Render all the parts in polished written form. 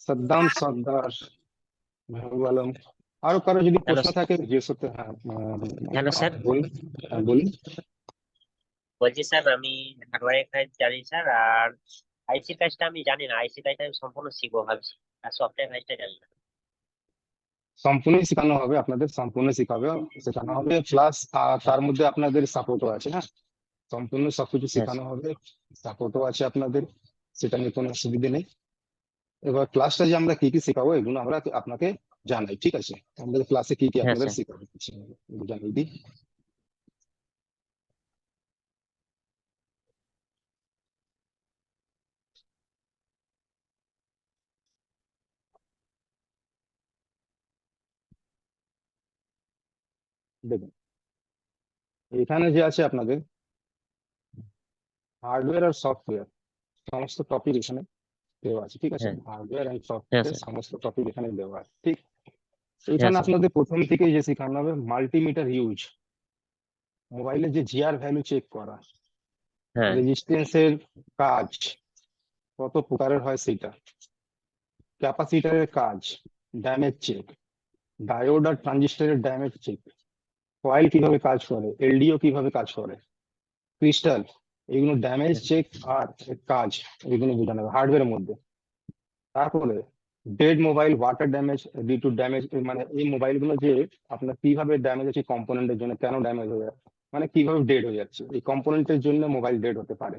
সাদ্দাম সর্দার মেহবুব আলম। আরো কারো যদি হ্যালো প্রশ্ন থাকে জিজ্ঞেস করতে, হ্যাঁ হ্যালো স্যার। বলুন। হ্যাঁ বলুন। বলছি স্যার, আমি হার্ডওয়্যারের কাজ জানি স্যার, আর আইসির কাজটা আমি জানি না। আইসি কাজটা আমি সম্পূর্ণ শিখবো ভাবছি, আর সফটওয়্যার কাজটা জানি না। সম্পূর্ণই শেখানো হবে, আপনাদের সম্পূর্ণ শেখানো হবে প্লাস তার মধ্যে আপনাদের সাপোর্টও আছে। হ্যাঁ, সম্পূর্ণ সবকিছু হ্যাঁ শেখানো স্যার। হবে, সাপোর্টও আছে আপনাদের, সেটা নিয়ে কোনো অসুবিধা নেই। এবার ক্লাসটা যে আমরা কি কি শেখাবো এগুলো আমরা আপনাকে জানাই, ঠিক আছে? আমাদের ক্লাসে কি কি হ্যাঁ আপনাদের স্যার। শেখাবো জানিয়ে দিই। দেখুন, এখানে যে আছে আপনাদের হার্ডওয়্যার আর সফটওয়্যার সমস্ত টপিক এখানে দেওয়া আছে, ঠিক আছে? হ্যাঁ। হার্ডওয়্যার এন্ড হ্যাঁ সফটওয়্যার স্যার। সমস্ত টপিক এখানে দেওয়া আছে, ঠিক। হ্যাঁ এখানে স্যার। আপনাদের প্রথম থেকে যে শেখানো হবে মাল্টিমিটার ইউজ, মোবাইলে যে জিআর ভ্যালু চেক করা, হ্যাঁ। রেজিস্ট্যান্সের কাজ কত প্রকারের হয় সেটা, ক্যাপাসিটরের কাজ, ড্যামেজ চেক, ডায়োড আর ট্রানজিস্টরের ড্যামেজ চেক, কয়েল কিভাবে কাজ করে, এলডিও কিভাবে কাজ করে, ক্রিস্টাল, এগুলো ড্যামেজ হ্যাঁ চেক আর কাজ, এগুলো বোঝানো হবে হার্ডওয়্যারের মধ্যে। তারপরে dead mobile water damage due to damage, মানে এই মোবাইল গুলো যে আপনার কিভাবে ড্যামেজ হচ্ছে, কম্পোনেন্টের জন্য কেন ড্যামেজ হয়ে যাচ্ছে, মানে কিভাবে ডেড হয়ে যাচ্ছে, এই কম্পোনেন্টের জন্য মোবাইল ডেড হতে পারে,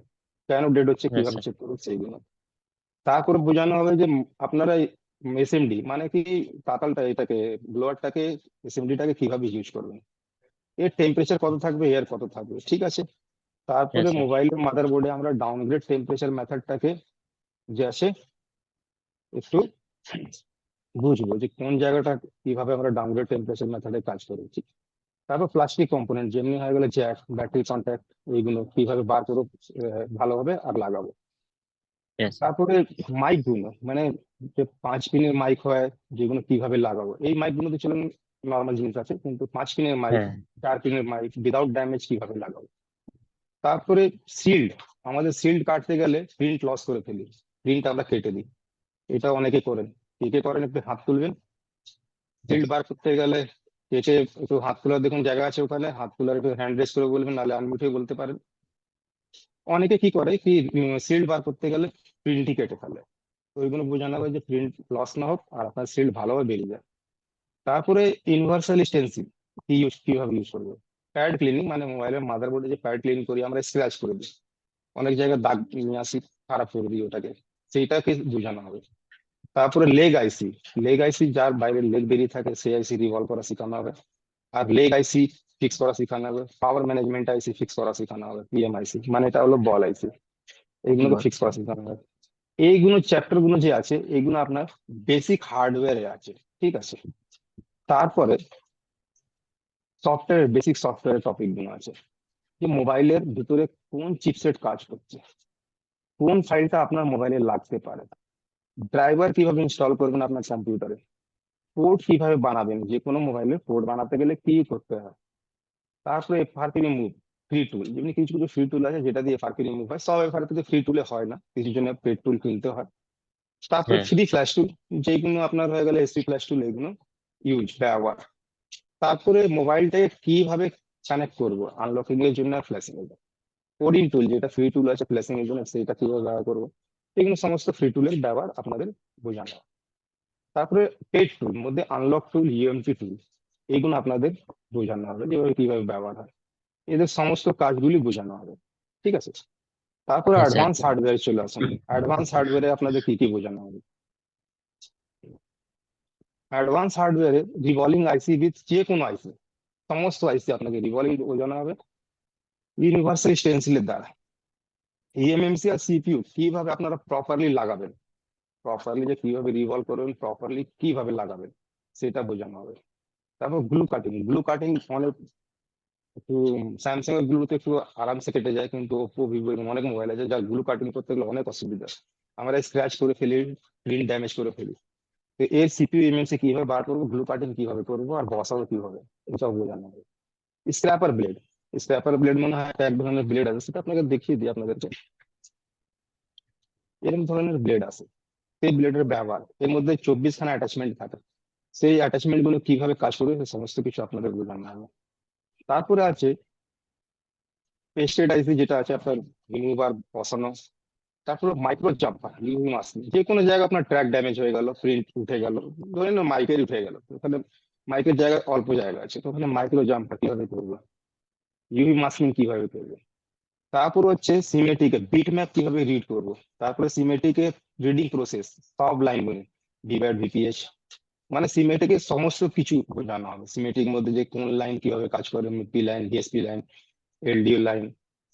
কেন ডেড হচ্ছে হ্যাঁ কিভাবে স্যার। চেক করবে সেইগুলো। তারপরে বোঝানো হবে যে আপনারা এসএমডি মানে কি, পাতালটা এটাকে ব্লোয়ারটাকে এসএমডিটাকে কিভাবে ইউজ করবেন, এর টেম্পারেচার কত থাকবে, এর কত থাকবে, ঠিক আছে? হ্যাঁ তারপরে স্যার। মোবাইলের মাদারবোর্ডে আমরা ডাউনগ্রেড টেম্পারেচার মেথডটাকে যে আছে একটু বুঝবো, যে কোন জায়গাটা কিভাবে আমরা ডাউনগ্রেড টেম্পারেচার মেথডে কাজ করেছি। তারপর প্লাস্টিক কম্পোনেন্ট যেমনি হয়ে গেলে জ্যাক, ব্যাটারি কন্ট্যাক্ট, এইগুলো কিভাবে বার করে ভালোভাবে আর লাগাবো। হ্যাঁ স্যার। তারপরে মাইক গুলো মানে যে 5 পিনের মাইক হয়, যেগুলো কিভাবে লাগাবো, এই মাইক গুলো তো চলুন নর্মাল জিনিস আছে, কিন্তু 5 পিনের মাইক, হ্যাঁ 4 পিনের মাইক উইদাউট ড্যামেজ কিভাবে লাগাবো। তারপরে শিল্ড, আমাদের শিল্ড কাটতে গেলে প্রিন্ট লস করে ফেলি, প্রিন্ট আমরা কেটে দিই, এটা অনেকে করেন। কে কে করেন একটু হাত তুলবেন। হ্যাঁ শিল্ড বার করতে গেলে কেটে, একটু হাত তোলার দেখুন জায়গা আছে ওখানে, হাত তোলার একটু হ্যান্ড রেস করে বলবেন, নাহলে আনমিউট হয়ে বলতে পারেন। অনেকে কি করে কি, শিল্ড বার করতে গেলে প্রিন্টই কেটে ফেলে, তো ওইগুলো বোঝানো হবে যে প্রিন্ট লস না হোক আর আপনার শিল্ড ভালোভাবে বেরিয়ে যায়। তারপরে ইউনিভার্সাল স্টেন্সিল কিভাবে ইউজ করবো, প্যাড ক্লিনিং মানে মোবাইলের মাদারবোর্ডে যে প্যাড ক্লিন করি আমরা, স্ক্র্যাচ করে দিই, অনেক জায়গায় দাগ নিয়ে আসি, খারাপ করে দিই ওটাকে, সেইটাকে বোঝানো হবে। তারপরে লেগ আইসি, লেগ আইসি যার বাইরে লেগ বেরিয়ে থাকে সেই আইসি রিভলভ করা শেখানো হবে। আর লেগ আইসি ফিক্স করা শেখানো হবে, পাওয়ার ম্যানেজমেন্ট আইসি ফিক্স করা শেখানো হবে, পিএমআইসি মানে এটা হলো বল আইসি, এইগুলোকে বল। ফিক্স করা শেখানো হবে। এইগুলো চ্যাপ্টার গুলো যে আছে এগুলো আপনার বেসিক হার্ডওয়্যারে আছে, ঠিক আছে? তারপরে সফটওয়্যার, বেসিক সফটওয়্যার টপিক গুলো আছে, যে মোবাইলের ভিতরে কোন চিপসেট কাজ করছে, কোন ফাইলটা আপনার মোবাইলে লাগতে পারে, ড্রাইভার কিভাবে ইনস্টল করবেন আপনার কম্পিউটারে, পোর্ট কিভাবে বানাবেন, যে কোনো মোবাইলে পোর্ট বানাতে গেলে কি করতে হয়। তারপরে এফআরপি রিমুভ, ফ্রি টুল, যেমনি কিছু কিছু ফ্রি টুল আছে যেটা দিয়ে এফআরপি রিমুভ হয়, সব এফআরপি ফ্রি টুলে হয় না, কিছু জন্য পেড টুল কিনতে হয়। তারপরে হ্যাঁ ফ্রি ফ্ল্যাশ টুল, যেগুলো আপনার হয়ে গেলে এসপি ফ্ল্যাশ টুল, এগুলো ব্যবহার। তারপরে মোবাইলটাকে কিভাবে কানেক্ট করবো আনলকিং এর জন্য আর ফ্ল্যাশিং এর জন্য, কোডিং টুল যেটা ফ্রি টুল আছে ফ্ল্যাশিং এর জন্য, সেটা কিভাবে ব্যবহার করবো, এগুলো সমস্ত ফ্রি টুলের ব্যবহার আপনাদের বোঝানো হয়। তারপরে পেড টুল মধ্যে আনলক টুল, ইউএমপি টুল, এইগুলো আপনাদের বোঝানো হবে যেভাবে কিভাবে ব্যবহার হয়, এদের সমস্ত কাজগুলি বোঝানো হবে, ঠিক আছে? তারপরে হ্যাঁ স্যার। অ্যাডভান্স হার্ডওয়্যার চলে আসুন। অ্যাডভান্স হার্ডওয়্যারে আপনাদের কি কি বোঝানো হবে। অ্যাডভান্স হার্ডওয়্যারে রিভলভিং আইসি উইথ যে কোনো আইসি, সমস্ত আইসি আপনাকে রিভলভিং বোঝানো হবে ইউনিভার্সাল স্টেন্সিলের দ্বারা। ইএমএমসি আর সিপিইউ কিভাবে আপনারা প্রপারলি লাগাবেন, প্রপারলি যে কিভাবে রিভলভ করবেন, প্রপারলি কিভাবে লাগাবেন, সেটা বোঝানো হবে। তারপর গ্লু কাটিং, গ্লু কাটিং অনেক একটু, স্যামসাং এর গ্লু তো একটু আরামসে কেটে যায়, কিন্তু ওপো ভিভো অনেক মোবাইল আছে যার গ্লু কাটিং করতে গেলে অনেক অসুবিধা, আমরা স্ক্র্যাচ করে ফেলি, প্রিন্ট ড্যামেজ করে ফেলি। তো এর সিপিইউ এমএমসি কিভাবে বার করবো, গ্লু কাটিং কিভাবে করবো আর বসাবো কিভাবে, এসব বোঝানো হবে। স্ক্র্যাপার ব্লেড, স্ক্র্যাপার ব্লেড মনে হয় এক ধরনের ব্লেড আছে, সেটা আপনাকে দেখিয়ে দিই আপনাদেরকে। এরকম ধরনের ব্লেড আছে, সেই ব্লেডের ব্যবহার, এর মধ্যে 24খানা অ্যাটাচমেন্ট থাকে, সেই অ্যাটাচমেন্ট গুলো কিভাবে কাজ করবে সে সমস্ত কিছু আপনাদের বোঝানো হবে। তারপরে আছে পেস্টেড আইসি, যেটা আছে আপনার রিমুভার বসানো। তারপরে মাইক্রো জাম্পার, ইউভি মাস্ক, যে কোনো জায়গায় আপনার ট্র্যাক ড্যামেজ হয়ে গেল, প্রিন্ট উঠে গেল, ধরে নিন মাইকের উঠে গেল, ওখানে মাইকের জায়গায় অল্প জায়গা আছে, তো ওখানে মাইক্রো জাম্পার কিভাবে করবো, ইউভি মাস্কিং কিভাবে করবো। তারপর হচ্ছে সিমেটিকের বিট ম্যাপ কিভাবে রিড করবো। তারপরে সিমেটিকের রিডিং প্রসেস, সব লাইন বলে ডিভাইড ভিপিএস, মানে সিমেটিকের সমস্ত কিছু জানা হবে। সিমেটিক মধ্যে যে কোন লাইন কিভাবে কাজ করে, MIPI line, DSP line, LDO line,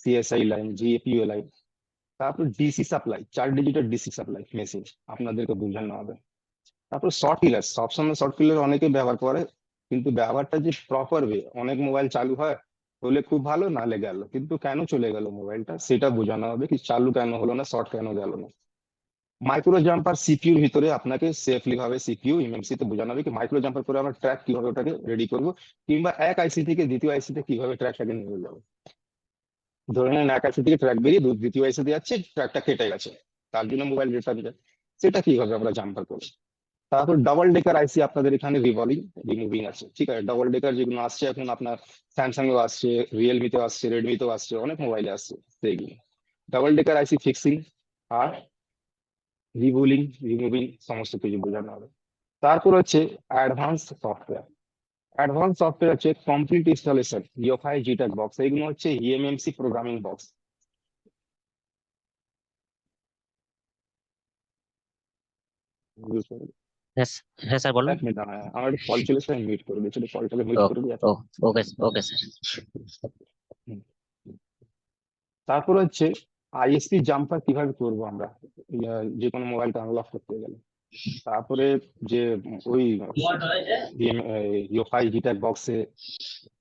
CSI line, GPIO line. তারপর ডিসি সাপ্লাই, 4 ডিজিটের ডিসি সাপ্লাই মেশিন আপনাদেরকে বোঝানো হবে। তারপর শর্ট কিলার, সবসময় শর্ট কিলার অনেকে ব্যবহার করে, কিন্তু ব্যবহারটা যে প্রপার ওয়ে, অনেক মোবাইল চালু হয়, হলে খুব ভালো, নালে গেল, কিন্তু কেন চলে গেল মোবাইলটা সেটা বোঝানো হবে, কি চালু কেন হলো না, শর্ট কেন গেল না। মাইক্রো জাম্পার সিপিইউর ভিতরে আপনাকে সেফলি ভাবে সিপিইউ এমএমসি তে বোঝানো হবে কি মাইক্রো জাম্পার করে আমরা ট্র্যাক কিভাবে ওটাকে রেডি করব, কিংবা এক আইসি থেকে দ্বিতীয় আইসি তে কিভাবে ট্র্যাকটাকে নিয়ে যাবো। ধরে নেন এক আইসি থেকে ট্র্যাক বেরিয়ে দ্বিতীয় আইসি তে যাচ্ছে, ট্র্যাকটা কেটে গেছে, তার জন্য মোবাইল রিটার্ন যায়, সেটা কিভাবে আমরা জাম্পার করবো। তারপর ডাবল ডেকার আইসি আপনাদের এখানে রিভলিং রিমুভিং আছে, ঠিক আছে। ডাবল ডেকার যেগুলো আসছে এখন আপনার স্যামসাং এও আসছে, রিয়েলমিতেও আসছে, রেডমিতেও আসছে, অনেক মোবাইলে আসছে সেইগুলো। ডাবল ডেকার আইসি ফিক্সিং আর রিভুলিং রিমুভিং সমস্ত কিছু বোঝানো হবে। তারপর হচ্ছে অ্যাডভান্স সফটওয়্যার। অ্যাডভান্স সফটওয়্যার হচ্ছে কমপ্লিট ইনস্টলেশন, ইউএফআই, জিটেক বক্স, এইগুলো হচ্ছে ইএমএমসি প্রোগ্রামিং বক্স। হ্যাঁ হ্যাঁ স্যার বলুন। এক মিনিট, আমার একটু কল চলেছে, আমি মিউট করে দিচ্ছি, কলটাকে মিউট ও করে দিই ও ওকে ওকে স্যার। হুম। তারপর হচ্ছে আইএসপি জাম্পার কিভাবে করবো আমরা, যে কোনো মোবাইলটা আনলক করতে গেলে। তারপরে যে ওই ইউএফআই জিটাক বক্সে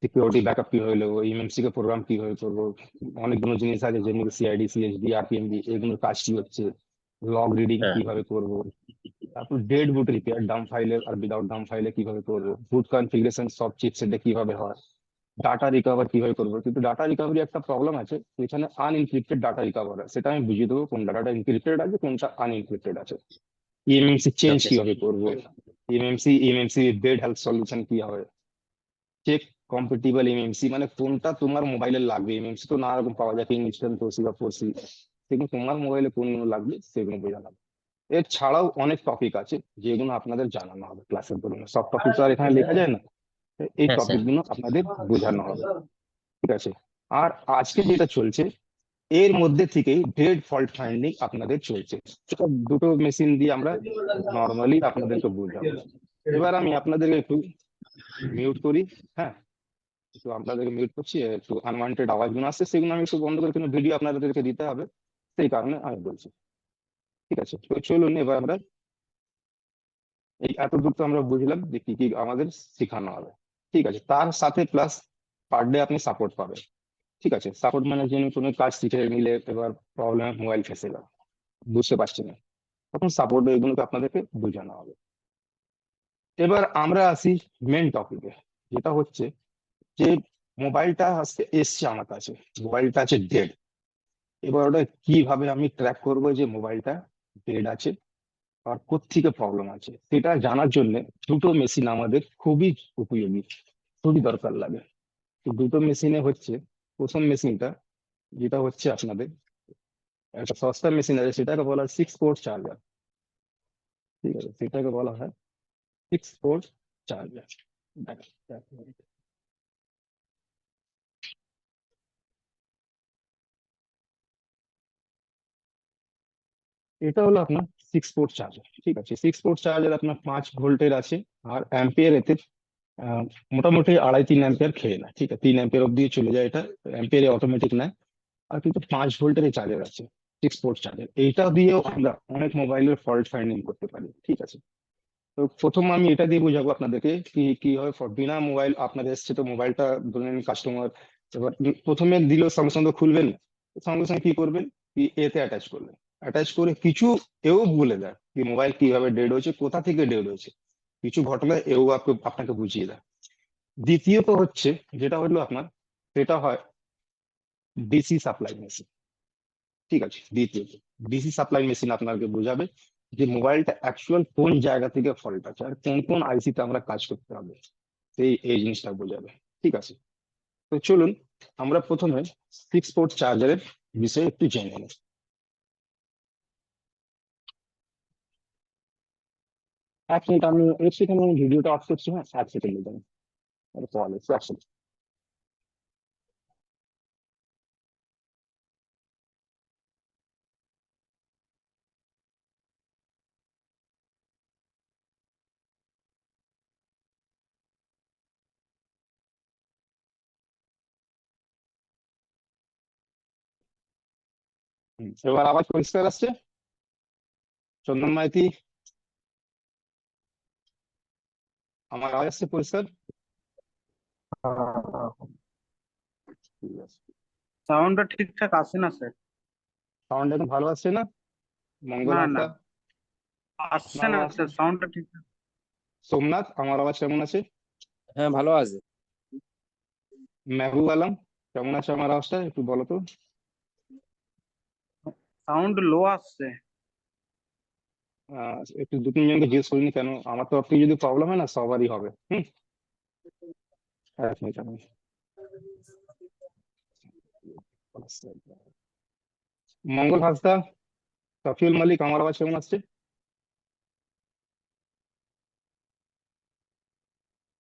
সিকিউরিটি ব্যাকআপ কিভাবে নেবো, ইএমএমসি কে প্রোগ্রাম কিভাবে করবো, অনেকগুলো জিনিস আছে যেমন সিআইডি, সিএসডি, আরপিএমডি, এগুলোর কাজ কি হচ্ছে, লগ রিডিং হ্যাঁ কিভাবে করবো। তারপর ডেড বুট রিপেয়ার, ডাম ফাইলে আর উইদাউট ডাম ফাইলে কিভাবে করবো, বুট কনফিগারেশন সব চিপসেটে কিভাবে হয়, ডাটা রিকভার কিভাবে করবো। কিন্তু ডাটা রিকভারি একটা প্রবলেম আছে, এখানে আনএনক্রিপ্টেড ডাটা রিকভার হয়, সেটা আমি বুঝিয়ে দেবো কোন ডাটাটা এনক্রিপ্টেড আছে কোনটা আনএনক্রিপ্টেড আছে। EMMC change okay sir. কিভাবে করবো, ইএমএমসি ডেড হেলথ সলিউশন কি হবে, চেক কম্পেটিবল এমএমসি, মানে কোনটা তোমার মোবাইলে লাগবে। এমএমসি তো নানা রকম পাওয়া যায়, ইনস্ট্যান্ট 4C বা 4C, সেগুলো তোমার মোবাইলে কোনগুলো লাগবে সেগুলো বোঝানো হবে। এছাড়াও অনেক টপিক আছে যেগুলো আপনাদের জানানো হবে ক্লাসের দরুন, সব টপিক তো আর এখানে লেখা যায় না, এই হ্যাঁ টপিক স্যার। গুলো আপনাদের বোঝানো হবে, ঠিক আছে। আর আজকে যেটা চলছে এর মধ্যে থেকেই ডেড ফল্ট ফাইন্ডিং আপনাদের চলছে, সেটা দুটো মেশিন দিয়ে আমরা নর্মালি আপনাদেরকে বোঝাবো। এবার আমি আপনাদেরকে একটু মিউট করি, হ্যাঁ, একটু আপনাদেরকে মিউট করছি, একটু আনওয়ান্টেড আওয়াজগুলো আসছে সেগুলো আমি একটু বন্ধ করে, কোনো ভিডিও আপনাদেরকে দিতে হবে, সেই কারণে আমি বলছি, ঠিক আছে। তো চলুন এবার আমরা এই এতদূর তো আমরা বুঝলাম যে কি কি আমাদের শেখানো হবে, ঠিক আছে। তার সাথে প্লাস পার ডে আপনি সাপোর্ট পাবেন, ঠিক আছে। সাপোর্ট মানে যেন কোনো কাজ শিখে নিলে এবার প্রবলেম, মোবাইল ফেসে গেল, বুঝতে পারছি না, তখন সাপোর্ট এগুলোকে আপনাদেরকে বোঝানো হবে। এবার আমরা আসি মেন টপিকে, যেটা হচ্ছে যে মোবাইলটা আজকে এসছে আমার কাছে, মোবাইলটা আছে ডেড, এবার ওটা কিভাবে আমি ট্র্যাক করবো যে মোবাইলটা ডেড আছে আর কোত্থেকে প্রবলেম আছে, সেটা জানার জন্য দুটো মেশিন আমাদের খুবই উপযোগী, খুবই দরকার লাগে। তো দুটো মেশিনে হচ্ছে, প্রথম মেশিনটা যেটা হচ্ছে আপনাদের একটা সস্তা মেশিন আছে, সেটাকে বলা হয় 6 পোর্ট চার্জার, ঠিক আছে, সেটাকে বলা হয় 6 পোর্ট চার্জার। এটা হলো আপনার 6 পোর্ট চার্জার, ঠিক আছে। 6 পোর্ট চার্জার আপনার 5 ভোল্টের আছে, আর অ্যাম্পিয়ার এতে আহ, মোটামুটি 2.5-3 অ্যাম্পিয়ার খেয়ে নেয়, ঠিক আছে, 3 অ্যাম্পিয়ার অব্দি চলে যায়, এটা অ্যাম্পিয়ারে অটোমেটিক নেয়। আর কিন্তু 5 ভোল্টের চার্জার আছে, 6 পোর্ট চার্জার, এইটা দিয়েও আমরা অনেক মোবাইলের ফল্ট ফাইন্ডিং করতে পারি, ঠিক আছে। তো প্রথম আমি এটা দিয়ে বোঝাবো আপনাদেরকে কি কি হয় বিনা মোবাইল আপনাদের এসছে, তো মোবাইলটা ধরেন কাস্টমার এবার প্রথমে দিলেও সঙ্গে সঙ্গে খুলবেন না। সঙ্গে সঙ্গে কি করবেন, কি এতে অ্যাটাচ করবেন, অ্যাটাচ করে কিছু এও বলে দেয় কি মোবাইল কিভাবে ডেড হয়েছে, কোথা থেকে ডেড হয়েছে, কিছু ঘটনা এও আপনাকে বুঝিয়ে দেয়। দ্বিতীয়ত হচ্ছে যেটা হলো আপনার, সেটা হয় ডিসি সাপ্লাই মেশিন, ঠিক আছে। দ্বিতীয়ত ডিসি সাপ্লাই মেশিন আপনাকে বোঝাবে যে মোবাইলটা অ্যাকচুয়াল কোন জায়গা থেকে ফল্ট আছে আর কোন কোন আইসিতে আমরা কাজ করতে হবে, এই জিনিসটা বোঝাবে। ঠিক আছে, তো চলুন আমরা প্রথমে 6 পোর্ট চার্জারের বিষয়ে একটু জেনে নিই। 1 মিনিট, আমি 1 সেকেন্ড আমি ভিডিওটা অফ করছি। হ্যাঁ, 1 সেকেন্ড দেবেন, কল এসছে, 1 সেকেন্ড। এবার আওয়াজ পরিষ্কার আসছে? চন্দন মাইতি, আমার আওয়াজ আসছে পরিষ্কার? ঠিক আছে। সাউন্ডটা ঠিকঠাক আসে না স্যার। সাউন্ড এখন ভালো আসছে না? মঙ্গল না না, হাসদা, আসছে আপনার না আওয়াজ? স্যার, সাউন্ডটা ঠিকঠাক। সোমনাথ, আমার আওয়াজ কেমন আছে? হ্যাঁ, ভালো আছে। মেহবুব আলম, কেমন আছে আমার আওয়াজটা, একটু বলো তো। সাউন্ড লো আসছে। একটু 2-3 জনকে জিজ্ঞেস করিনি কেন, আমার তরফ থেকে যদি প্রবলেম হয় না সবারই হবে। 1 মিনিট আমি মঙ্গল হাসদা, সফিউল মালিক, আমার আওয়াজ কেমন আসছে?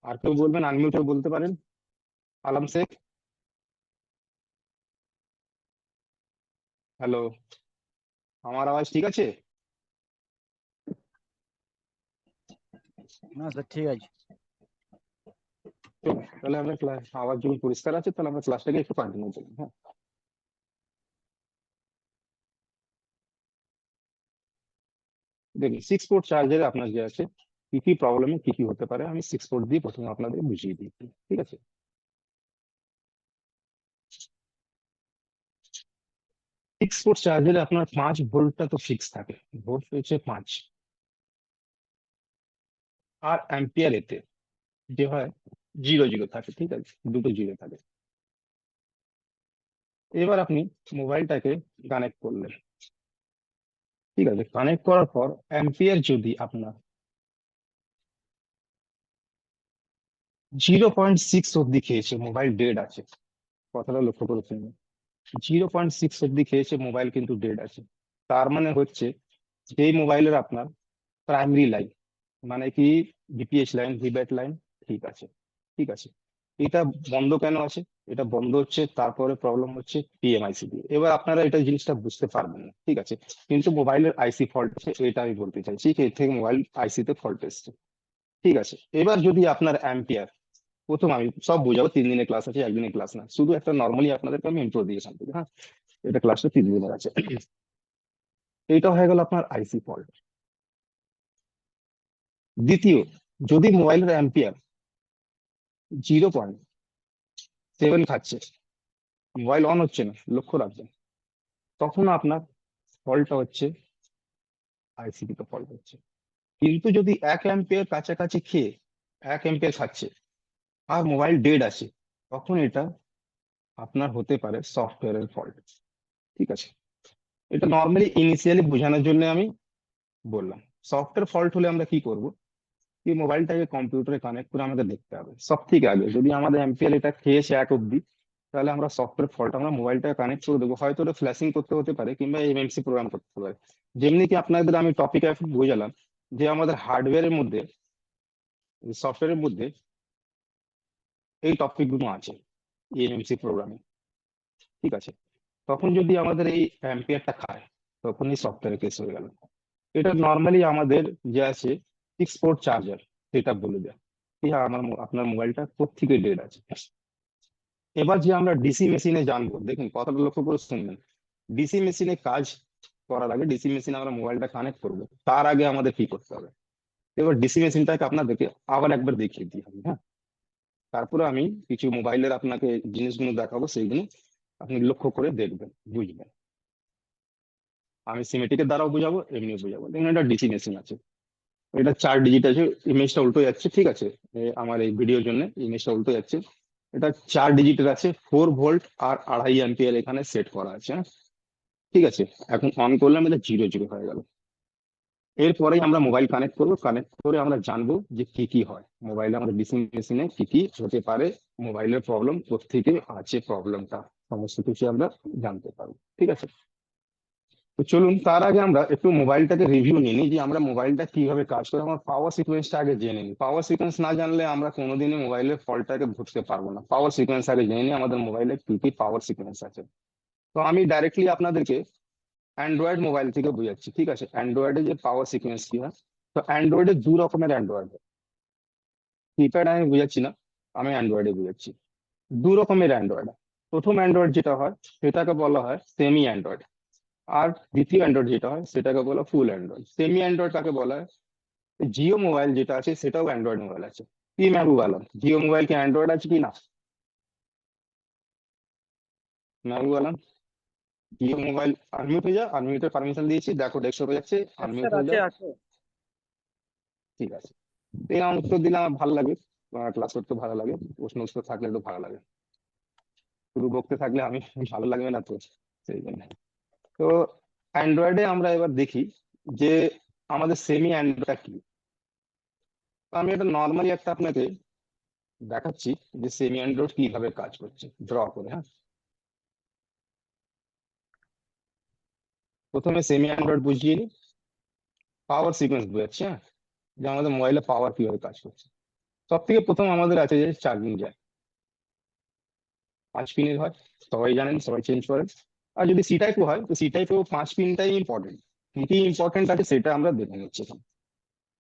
আর কেউ বলবেন, আনমিউট হয়ে বলতে পারেন। আলম শেখ, হ্যালো, আমার আওয়াজ ঠিক আছে? না স্যার, ঠিক আছে। তো তাহলে আমরা ক্লাস, আওয়াজ যখন পরিষ্কার আছে তাহলে আমরা ক্লাসটাকে একটু কন্টিনিউ করি। হ্যাঁ, দেখুন 6 পোর্ট চার্জারে আপনার যে আছে কি কি প্রবলেমে কি কি হতে পারে, আমি 6 পোর্ট দিয়ে প্রথমে আপনাদের বুঝিয়ে দিই। ঠিক আছে, 6 পোর্ট চার্জারে আপনার 5 ভোল্টটা তো ফিক্স থাকে, ভোল্ট হচ্ছে 5। আর অ্যাম্পিয়ার এতে যে হয় 0 0 থাকে, ঠিক আছে, দুটো জিরো থাকে। এবার আপনি মোবাইলটাকে কানেক্ট করলেন, ঠিক আছে, কানেক্ট করার পর অ্যাম্পিয়ার যদি আপনার 0.6 অব্দি খেয়েছে, মোবাইল ডেড আছে। কথাটা লক্ষ্য করেছেন? 0.6 অব্দি খেয়েছে, মোবাইল কিন্তু ডেড আছে। তার মানে হচ্ছে যেই মোবাইলের আপনার প্রাইমারি লাইন, মানে কি ডিপিএইচ লাইন, ভিব্যাট লাইন, ঠিক আছে, ঠিক আছে, এটা বন্ধ কেন আছে? এটা বন্ধ হচ্ছে, তারপরে প্রবলেম হচ্ছে পিএমআইসি দিয়ে। এবার আপনারা এটা জিনিসটা বুঝতে পারবেন না, ঠিক আছে, কিন্তু মোবাইলের আইসি ফল্ট আছে, এটা আমি বলতে চাইছি, এর থেকে মোবাইল আইসিতে ফল্ট এসছে। ঠিক আছে, এবার যদি আপনার অ্যাম্পিয়ার, প্রথম আমি সব বোঝাবো, 3 দিনের ক্লাস আছে, একদিনের ক্লাস না, শুধু একটা নর্মালি আপনাদেরকে আমি ইন্ট্রো দিয়ে শান্তি। হ্যাঁ, এটা ক্লাসটা 3 দিনের আছে। এইটা হয়ে গেল আপনার আইসি ফল্ট। দ্বিতীয়, যদি মোবাইলের অ্যাম্পিয়ার 0.7 খাচ্ছে, মোবাইল অন হচ্ছে না, লক্ষ্য রাখবেন, তখন আপনার ফল্টটা হচ্ছে আইসিবিতে ফল্ট হচ্ছে। কিন্তু যদি 1 অ্যাম্পিয়ার কাছাকাছি খেয়ে, 1 অ্যাম্পিয়ার খাচ্ছে আর মোবাইল ডেড আছে, তখন এটা আপনার হতে পারে সফটওয়্যারের ফল্ট। ঠিক আছে, এটা নর্মালি ইনিশিয়ালি বোঝানোর জন্য আমি বললাম। সফটওয়্যার ফল্ট হলে আমরা কি করব, কি মোবাইলটাকে কম্পিউটারে কানেক্ট করে আমাদের দেখতে হবে। সব থেকে আগে যদি আমাদের এমপিএল এটা খেয়েছে 1 অব্দি, তাহলে আমরা সফটওয়্যার ফল্ট, আমরা মোবাইলটাকে কানেক্ট করে দেবো, হয়তো ওটা ফ্ল্যাশিং করতে হতে পারে কিংবা এমএমসি প্রোগ্রাম করতে পারে। যেমনি কি আপনাদের আমি টপিকে বোঝালাম যে আমাদের হার্ডওয়্যারের মধ্যে, সফটওয়্যারের মধ্যে এই টপিক গুলো আছে এমএমসি প্রোগ্রামিং। ঠিক আছে, তখন যদি আমাদের এই অ্যাম্পিয়ারটা খায়, তখনই সফটওয়্যার কেস হয়ে গেল। এটা নর্মালি আমাদের যে আছে 6 পোর্ট চার্জার, সেটা বলে দেয় কি হ্যাঁ আমার আপনার মোবাইলটা কোত্থেকে ডেড আছে। এবার যে আমরা ডিসি মেশিনে জানবো, দেখুন কথাটা লক্ষ্য করে শুনবেন, ডিসি মেশিনে কাজ করার আগে, ডিসি মেশিনে আমরা মোবাইলটা কানেক্ট করবো, তার আগে আমাদের কি করতে হবে। এবার ডিসি মেশিনটাকে আপনাদেরকে আবার একবার দেখিয়ে দিই আমি। হ্যাঁ, তারপরে আমি কিছু মোবাইলের আপনাকে জিনিসগুলো দেখাবো, সেইগুলো আপনি লক্ষ্য করে দেখবেন, বুঝবেন। আমি সিমেটিকের দ্বারাও বুঝাবো, এমনিও বুঝাবো। দেখুন এটা ডিসি মেশিন আছে, এটা 4 ডিজিট আছে, ইমেজটা উল্টো যাচ্ছে, ঠিক আছে, আমার এই ভিডিওর জন্য ইমেজটা উল্টো যাচ্ছে। এটা 4 ডিজিটের আছে, 4 ভোল্ট আর 2.5 অ্যাম্পিয়ার এখানে সেট করা আছে। হ্যাঁ, ঠিক আছে, এখন অন করলাম, এটা 0 0 হয়ে গেল। এরপরেই আমরা মোবাইল কানেক্ট করবো, কানেক্ট করে আমরা জানবো যে কি কি হয় মোবাইলে, আমাদের ডিসি মেশিনে কি কি হতে পারে, মোবাইলের প্রবলেম কোত্থেকে আছে, প্রবলেমটা সমস্ত কিছু আমরা জানতে পারবো। ঠিক আছে, তো চলুন তার আগে আমরা একটু মোবাইলটাকে রিভিউ নিয়ে নিই যে আমরা মোবাইলটা কিভাবে কাজ করে। আমার পাওয়ার সিকোয়েন্সটা আগে জেনে নিই। পাওয়ার সিকোয়েন্স না জানলে আমরা কোনোদিনই মোবাইলের ফল্টটাকে ধরতে পারবো না। পাওয়ার সিকোয়েন্স আগে জেনে নিই আমাদের মোবাইলে কি কি পাওয়ার সিকোয়েন্স আছে। তো আমি ডাইরেক্টলি আপনাদেরকে অ্যান্ড্রয়েড মোবাইল থেকে বোঝাচ্ছি। ঠিক আছে, অ্যান্ড্রয়েডে যে পাওয়ার সিকোয়েন্স কি হয়, তো অ্যান্ড্রয়েডে দু রকমের অ্যান্ড্রয়েড, কিপ্যাড আমি বোঝাচ্ছি না, আমি অ্যান্ড্রয়েডে বোঝাচ্ছি। দু রকমের অ্যান্ড্রয়েড। প্রথম অ্যান্ড্রয়েড যেটা হয় সেটাকে বলা হয় সেমি অ্যান্ড্রয়েড, আর দ্বিতীয় অ্যান্ড্রয়েড যেটা হয় সেটাকে বলা ফুল অ্যান্ড্রয়েড। সেমি অ্যান্ড্রয়েড কাকে বলা হয়? জিও মোবাইল যেটা আছে সেটাও অ্যান্ড্রয়েড মোবাইল আছে। কি মেহবুব আলম, জিও মোবাইল কি অ্যান্ড্রয়েড আছে কি না? মেহবুব আলম, জিও মোবাইল আনমিউট হয়ে যা, আনমিউটের পারমিশন দিয়েছি, দেখো ডেস্কটপে যাচ্ছে, আনমিউট স্যার হয়ে আছে যাও। আছে। ঠিক আছে, এই আমার উত্তর দিলে আমার ভালো লাগে, ক্লাস করতে ভালো লাগে, প্রশ্ন উত্তর থাকলে একটু ভালো লাগে, শুধু বকতে থাকলে আমি ভালো লাগবে না তো, সেই জন্য। তো অ্যান্ড্রয়েডে আমরা এবার দেখি যে আমাদের সেমি অ্যান্ড্রয়েড কি। তো আমি এটা নর্মালি একটা আপনাকে দেখাচ্ছি যে সেমি অ্যান্ড্রয়েড কিভাবে কাজ করছে ড্র করে। হ্যাঁ, প্রথমে সেমি অ্যান্ড্রয়েড বুঝিয়ে নিই, পাওয়ার সিকোয়েন্স বুঝাচ্ছি। হ্যাঁ, যে আমাদের মোবাইলে পাওয়ার কিভাবে কাজ করছে। সব থেকে প্রথম আমাদের আছে যে চার্জিং জ্যাক, 5 পিনের হয়, সবাই জানেন, সবাই চেঞ্জ করেন। আর যদি সি টাইপও হয় তো সি টাইপেও 5 পিনটাই ইম্পর্টেন্ট। কি কি ইম্পর্টেন্ট আছে সেটা আমরা দেখে নিচ্ছি এখন।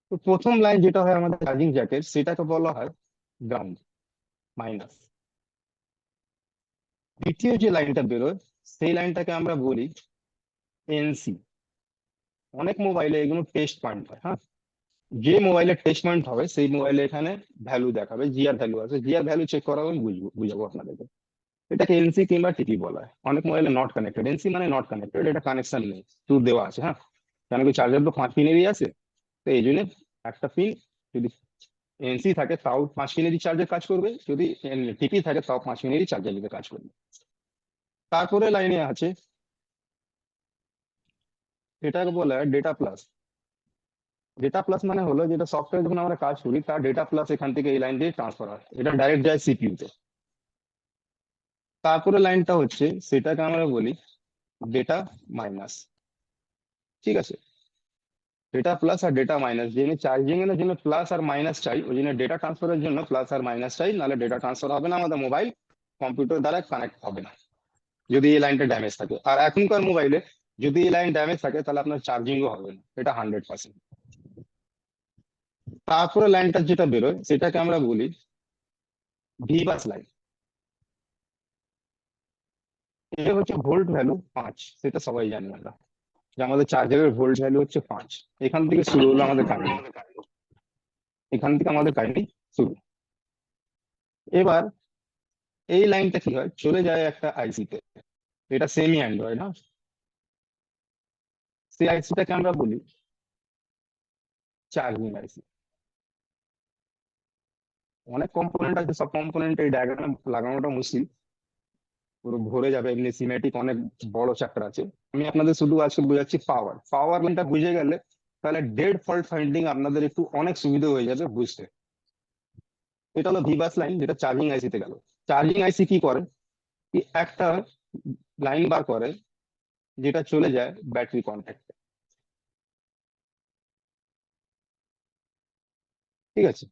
তো প্রথম লাইন যেটা হয় আমাদের চার্জিং জ্যাকের সেটাকে বলা হয় গ্রাউন্ড, মাইনাস। দ্বিতীয় যে লাইনটা বেরোয় সেই লাইনটাকে আমরা বলি এনসি। অনেক মোবাইলে এগুলো টেস্ট পয়েন্ট হয়। হ্যাঁ, যে মোবাইলের টেস্ট পয়েন্ট হবে সেই মোবাইলে এখানে ভ্যালু দেখাবে, জিআর ভ্যালু আছে, জিআর ভ্যালু চেক করা হবে, বুঝাবো আপনাদেরকে। এটাকে এনসি কিংবা টিপি বলা হয়। অনেক মোবাইলে নট কানেক্টেড, এনসি মানে নট কানেক্টেড, এটা কানেকশন নেই, শুধু দেওয়া আছে। হ্যাঁ, কেন কি চার্জার তো 5 পিনেরই আছে, তো এই জন্য একটা পিন যদি এনসি থাকে তাও 5 পিনেরই চার্জের কাজ করবে, যদি টিপি থাকে তাও 5 পিনেরই চার্জার দিতে কাজ করবে। তারপরে লাইনে আছে, এটাকে বলা হয় ডেটা প্লাস। ডেটা প্লাস মানে হলো যেটা সফটওয়্যার যখন আমরা কাজ করি তার ডেটা প্লাস এখান থেকে এই লাইন দিয়ে ট্রান্সফার হয়, এটা ডাইরেক্ট যায় সিপিইউ তে। তারপরে লাইনটা হচ্ছে সেটাকে আমরা বলি ডেটা মাইনাস। ঠিক আছে, ডেটা প্লাস আর ডেটা মাইনাস, যেখানে চার্জিং এর জন্য প্লাস আর মাইনাস চাই, ওই জন্য ডেটা ট্রান্সফারের জন্য প্লাস আর মাইনাস চাই, নাহলে ডেটা ট্রান্সফার হবে না, আমাদের মোবাইল কম্পিউটার দ্বারা কানেক্ট হবে না যদি এই লাইনটা ড্যামেজ থাকে। আর এখনকার মোবাইলে যদি এই লাইন ড্যামেজ থাকে তাহলে আপনার চার্জিংও হবে না, এটা 100%। তারপরে লাইনটা যেটা বেরোয় সেটাকে আমরা বলি ভিবাস লাইন। এটা হচ্ছে ভোল্ট ভ্যালু 5, সেটা সবাই জানি আমরা, যে আমাদের চার্জারের ভোল্ট ভ্যালু হচ্ছে 5। এখান থেকে শুরু হলো আমাদের কাহিনী, এখান থেকে আমাদের কাহিনী শুরু। এবার এই লাইনটা কি হয়, চলে যায় একটা আইসিতে, এটা সেমি অ্যান্ড্রয়েড। হ্যাঁ, সেই আইসিটাকে আমরা বলি চার্জিং আইসি। অনেক কম্পোনেন্ট আছে, সব কম্পোনেন্ট এই ডায়াগ্রামে লাগানোটা মুশকিল, পুরো ভরে যাবে, এমনি সিমেটিক অনেক বড় চ্যাপ্টার আছে। আমি আপনাদের শুধু আজকে বোঝাচ্ছি পাওয়ার। পাওয়ার লাইনটা বুঝে গেলে তাহলে ডেড ফল্ট ফাইন্ডিং আপনাদের একটু অনেক সুবিধা হয়ে যাবে বুঝতে। এটা হলো ভিবাস লাইন, যেটা চার্জিং আইসিতে গেল। চার্জিং আইসি কি করে, কি একটা লাইন বার করে যেটা চলে যায় ব্যাটারি কন্ট্যাক্টে। ঠিক আছে,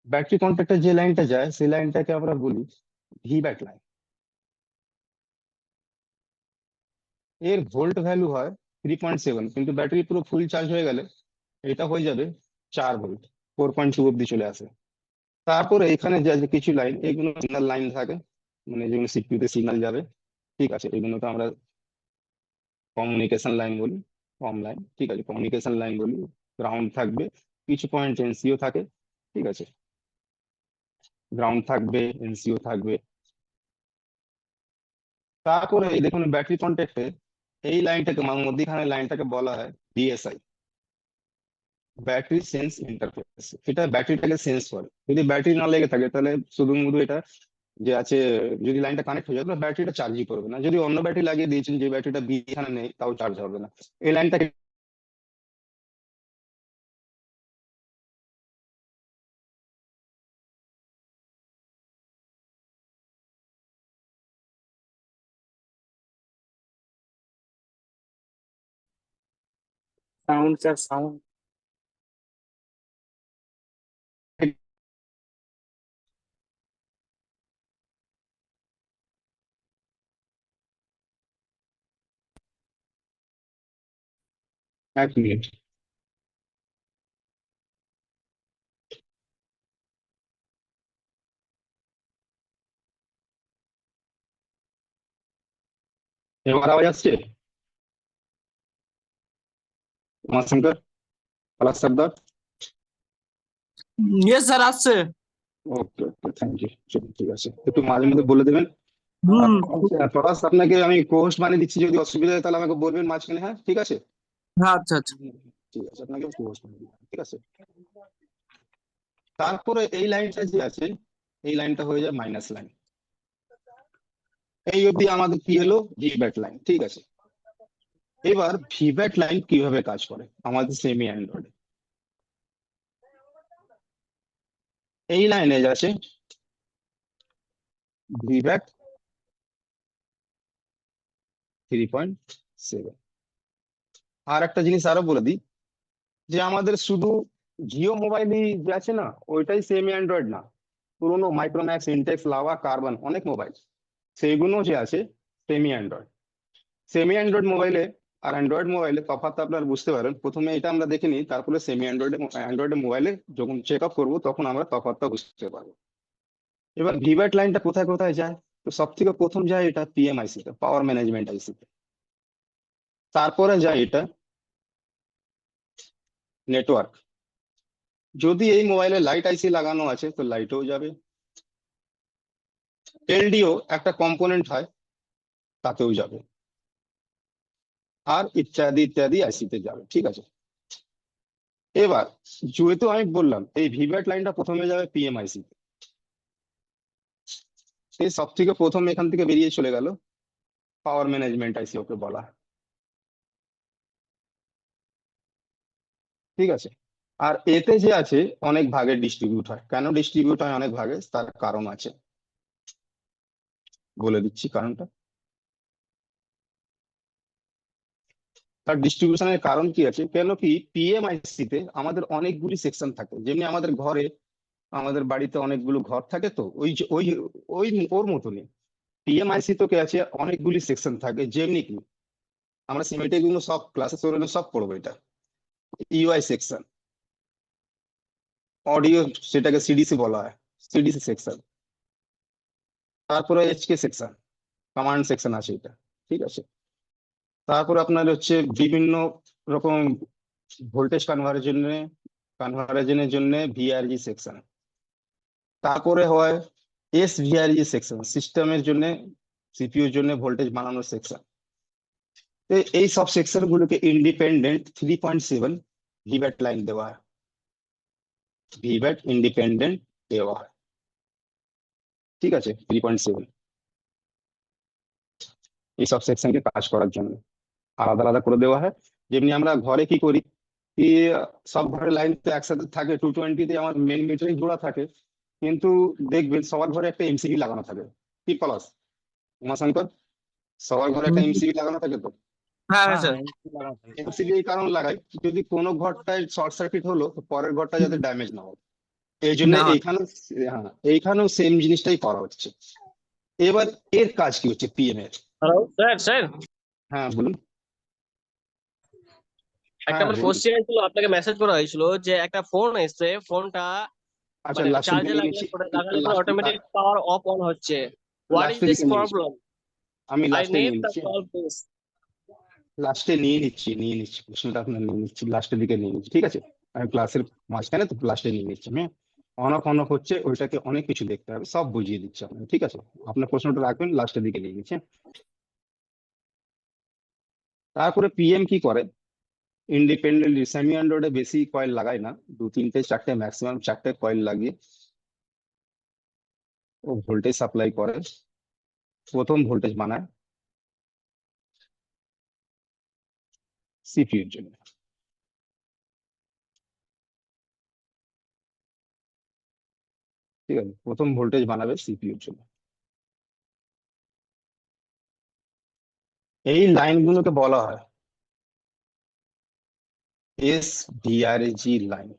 ব্যাটারি কন্ট্যাক্টে যে লাইনটা যায় সেই লাইনটাকে আমরা বলি ভি ব্যাট লাইন। এর ভোল্ট ভ্যালু হয় 3.7, কিন্তু ব্যাটারি পুরো ফুল চার্জ হয়ে গেলে এটা হয়ে যাবে 4 ভোল্ট, 4.2 অব্দি চলে আসে। তারপরে এখানে যে যে কিছু লাইন, এগুলো সিগন্যাল লাইন থাকে, মানে যেগুলো সিপিইউ তে সিগন্যাল যাবে। ঠিক আছে, এগুলোকে আমরা কমিউনিকেশন লাইন বলি, কম লাইন। ঠিক আছে, কমিউনিকেশন লাইন বলি। গ্রাউন্ড থাকবে, কিছু পয়েন্ট এনসিও থাকে। ঠিক আছে, গ্রাউন্ড থাকবে, এনসিও থাকবে। তারপরে এই দেখুন ব্যাটারি কন্ট্যাক্টে এই লাইনটাকে মধ্যখানে লাইনটাকে বলা হয় ডিএসআই, ব্যাটারি সেন্স ইন্টারফেস। এটা ব্যাটারিটাকে সেন্স করে, যদি ব্যাটারি না লেগে থাকে তাহলে শুধুমাত্র এটা যে আছে, যদি লাইনটা কানেক্ট হয়ে যায় তাহলে ব্যাটারিটা চার্জই করবে না। যদি অন্য ব্যাটারি লাগিয়ে দিয়েছেন যে ব্যাটারিটা বি এখানে নেই, তাও চার্জ হবে না। এই লাইনটাকে সাউন্ড স্যার, সাউন্ড। এক মিনিট। এবার আওয়াজ আসছে? উমাশঙ্কর, পলাশ সর্দার। ইয়েস স্যার, আসছে। ওকে ওকে, থ্যাংক ইউ। ঠিক আছে, একটু মাঝে মধ্যে বলে দেবেন। আর পলাশ, আপনাকে আমি কোর্স বানিয়ে দিচ্ছি, যদি অসুবিধা হয় তাহলে আমাকে বলবেন মাঝখানে। হ্যাঁ, ঠিক আছে। হ্যাঁ, আচ্ছা আচ্ছা। ঠিক আছে, আপনাকে কোর্স বানিয়ে দিলাম, ঠিক আছে। তারপরে এই লাইনটা যে আছে, এই লাইনটা হয়ে যায় মাইনাস লাইন। এই অবধি আমাদের কি হলো? ভিব্যাট লাইন, ঠিক আছে। এবার ভিব্যাট লাইন কিভাবে কাজ করে আমাদের সেমি অ্যান্ড্রয়েডে? এই লাইনে আছে ভিব্যাট 3.7। আর একটা জিনিস আরো বলে দিই, যে আমাদের শুধু জিও মোবাইলই যে আছে না, ওইটাই সেমি অ্যান্ড্রয়েড না। পুরোনো মাইক্রোম্যাক্স, ইন্টেক্স, লাভা, কার্বন, অনেক মোবাইল, সেইগুলো যে আছে সেমি অ্যান্ড্রয়েড। সেমি অ্যান্ড্রয়েড মোবাইলে আর অ্যান্ড্রয়েড মোবাইলে তফাৎ আপনারা বুঝতে পারেন। প্রথমে এটা আমরা দেখে নিই, তারপরে সেমি অ্যান্ড্রয়েড মোবাইলে যখন চেক আপ করবো তখন আমরা তফাৎটা বুঝতে পারবো। এবার ভিভ্যাট লাইনটা কোথায় কোথায় যায়? তো সব থেকে প্রথম যায় এটা পিএমআইসি তে, পাওয়ার ম্যানেজমেন্ট আইসি তে। তারপরে যায় এটা নেটওয়ার্ক। যদি এই মোবাইলে লাইট আইসি লাগানো আছে তো লাইটেও যাবে। এলডিও একটা কম্পোনেন্ট হয়, তাতেও যাবে। আর ইত্যাদি ইত্যাদি আইসিতে যাবে, ঠিক আছে। এবার যেহেতু আমি বললাম এই ভিভ্যাট লাইনটা প্রথমে যাবে পিএমআইসি তে, সেই সব থেকে প্রথম এখান থেকে বেরিয়ে চলে গেল পাওয়ার ম্যানেজমেন্ট আইসি, ওকে বলা হয়, ঠিক আছে। আর এতে যে আছে অনেক ভাগে ডিস্ট্রিবিউট হয়। কেন ডিস্ট্রিবিউট হয় অনেক ভাগে, তার কারণ আছে, বলে দিচ্ছি কারণটা। তার ডিস্ট্রিবিউশনের কারণ কি আছে, কেন কি পিএমআইসি তে আমাদের অনেকগুলি সেকশন থাকে। যেমনি আমাদের ঘরে, আমাদের বাড়িতে অনেকগুলো ঘর থাকে, তো ওই ওই ওই ওর মতনই পিএমআইসি তো কে আছে অনেকগুলি সেকশন থাকে। যেমনি কি আমরা সিমেন্টে গুলো সব ক্লাসে সব পড়বো, এটা ইউআই সেকশন, অডিও সেটাকে সিডিসি বলা হয়, সিডিসি সেকশন। তারপরে এইচকে সেকশন, কমান্ড সেকশন আছে এটা, ঠিক আছে। তারপর আপনার হচ্ছে বিভিন্ন রকম ভোল্টেজ কনভার্জনের জন্য ভিআরজি সেকশন। তারপরে হয় এস ভিআরজি সেকশন, সিস্টেমের জন্য, সিপিইউর জন্য ভোল্টেজ বানানোর সেকশন। এই সব সেকশন গুলোকে ইন্ডিপেন্ডেন্ট 3.7 ভিভ্যাট লাইন দেওয়া হয়, ভিভ্যাট ইন্ডিপেন্ডেন্ট দেওয়া হয়, ঠিক আছে। 3.7 এই সব সেকশনকে কাজ করার জন্য আলাদা আলাদা করে দেওয়া হয়। যেমনি আমরা ঘরে কি করি, কি সব ঘরে লাইন তো একসাথে থাকে, 220 তে আমার মেন মিটারিং জোড়া থাকে, কিন্তু দেখবেন সবার ঘরে একটা এমসিবি লাগানো থাকে। কি পলাশ, উমাশঙ্কর, সবার ঘরে একটা এমসিবি লাগানো থাকে তো। হ্যাঁ হ্যাঁ, স্যার। এমসিবি এই কারণ লাগাই, যদি কোনো ঘরটায় শর্ট সার্কিট হলো তো পরের ঘরটা যাতে ড্যামেজ না হয়, এই জন্য না হয়। এইখানেও, হ্যাঁ এইখানেও সেম জিনিসটাই করা হচ্ছে। এবার এর কাজ কি হচ্ছে পিএম এর? হ্যালো স্যার, স্যার হ্যাঁ বলুন। একটা হ্যাঁ আমার বলুন। কোশ্চেন ছিল, আপনাকে মেসেজ করা হয়েছিল যে একটা ফোন এসছে, ফোনটা আচ্ছা, মানে লাস্টের দিকে চার্জে নিয়ে লাগলে নিচ্ছি, লাগালে পরে last automatic power of on হচ্ছে। হোয়াট ইজ লাস্টের দিস দিকে নিয়ে নিচ্ছি, প্রবলেম? আমি আই লাস্টে নিড নিয়ে দ্য নিচ্ছি, সলভ দিস। লাস্টে নিয়ে নিচ্ছি প্রশ্নটা আপনার নিয়ে নিচ্ছি, লাস্টের দিকে নিয়ে নিচ্ছি, ঠিক আছে। আমি ক্লাসের মাঝখানে তো লাস্টে নিয়ে নিচ্ছি আমি। অন অফ হচ্ছে, ওইটাকে অনেক কিছু দেখতে হবে, সব বুঝিয়ে দিচ্ছি আপনাকে, ঠিক আছে। আপনার প্রশ্নটা রাখবেন, লাস্টের দিকে নিয়ে নিচ্ছি, হ্যাঁ? তারপরে পিএম কি করে, ইন্ডিপেন্ডেন্টলি সেমি অ্যান্ড্রয়েডে বেশি কয়েল লাগায় না, দু তিনটে চারটে ম্যাক্সিমাম চারটে কয়েল লাগিয়ে ও ভোল্টেজ সাপ্লাই করে, প্রথম ভোল্টেজ বানায় সিপিইউর জন্য। ঠিক আছে, প্রথম ভোল্টেজ বানাবে সিপিইউর জন্য। এই লাইনগুলোকে বলা হয় এসভিআরজি লাইন,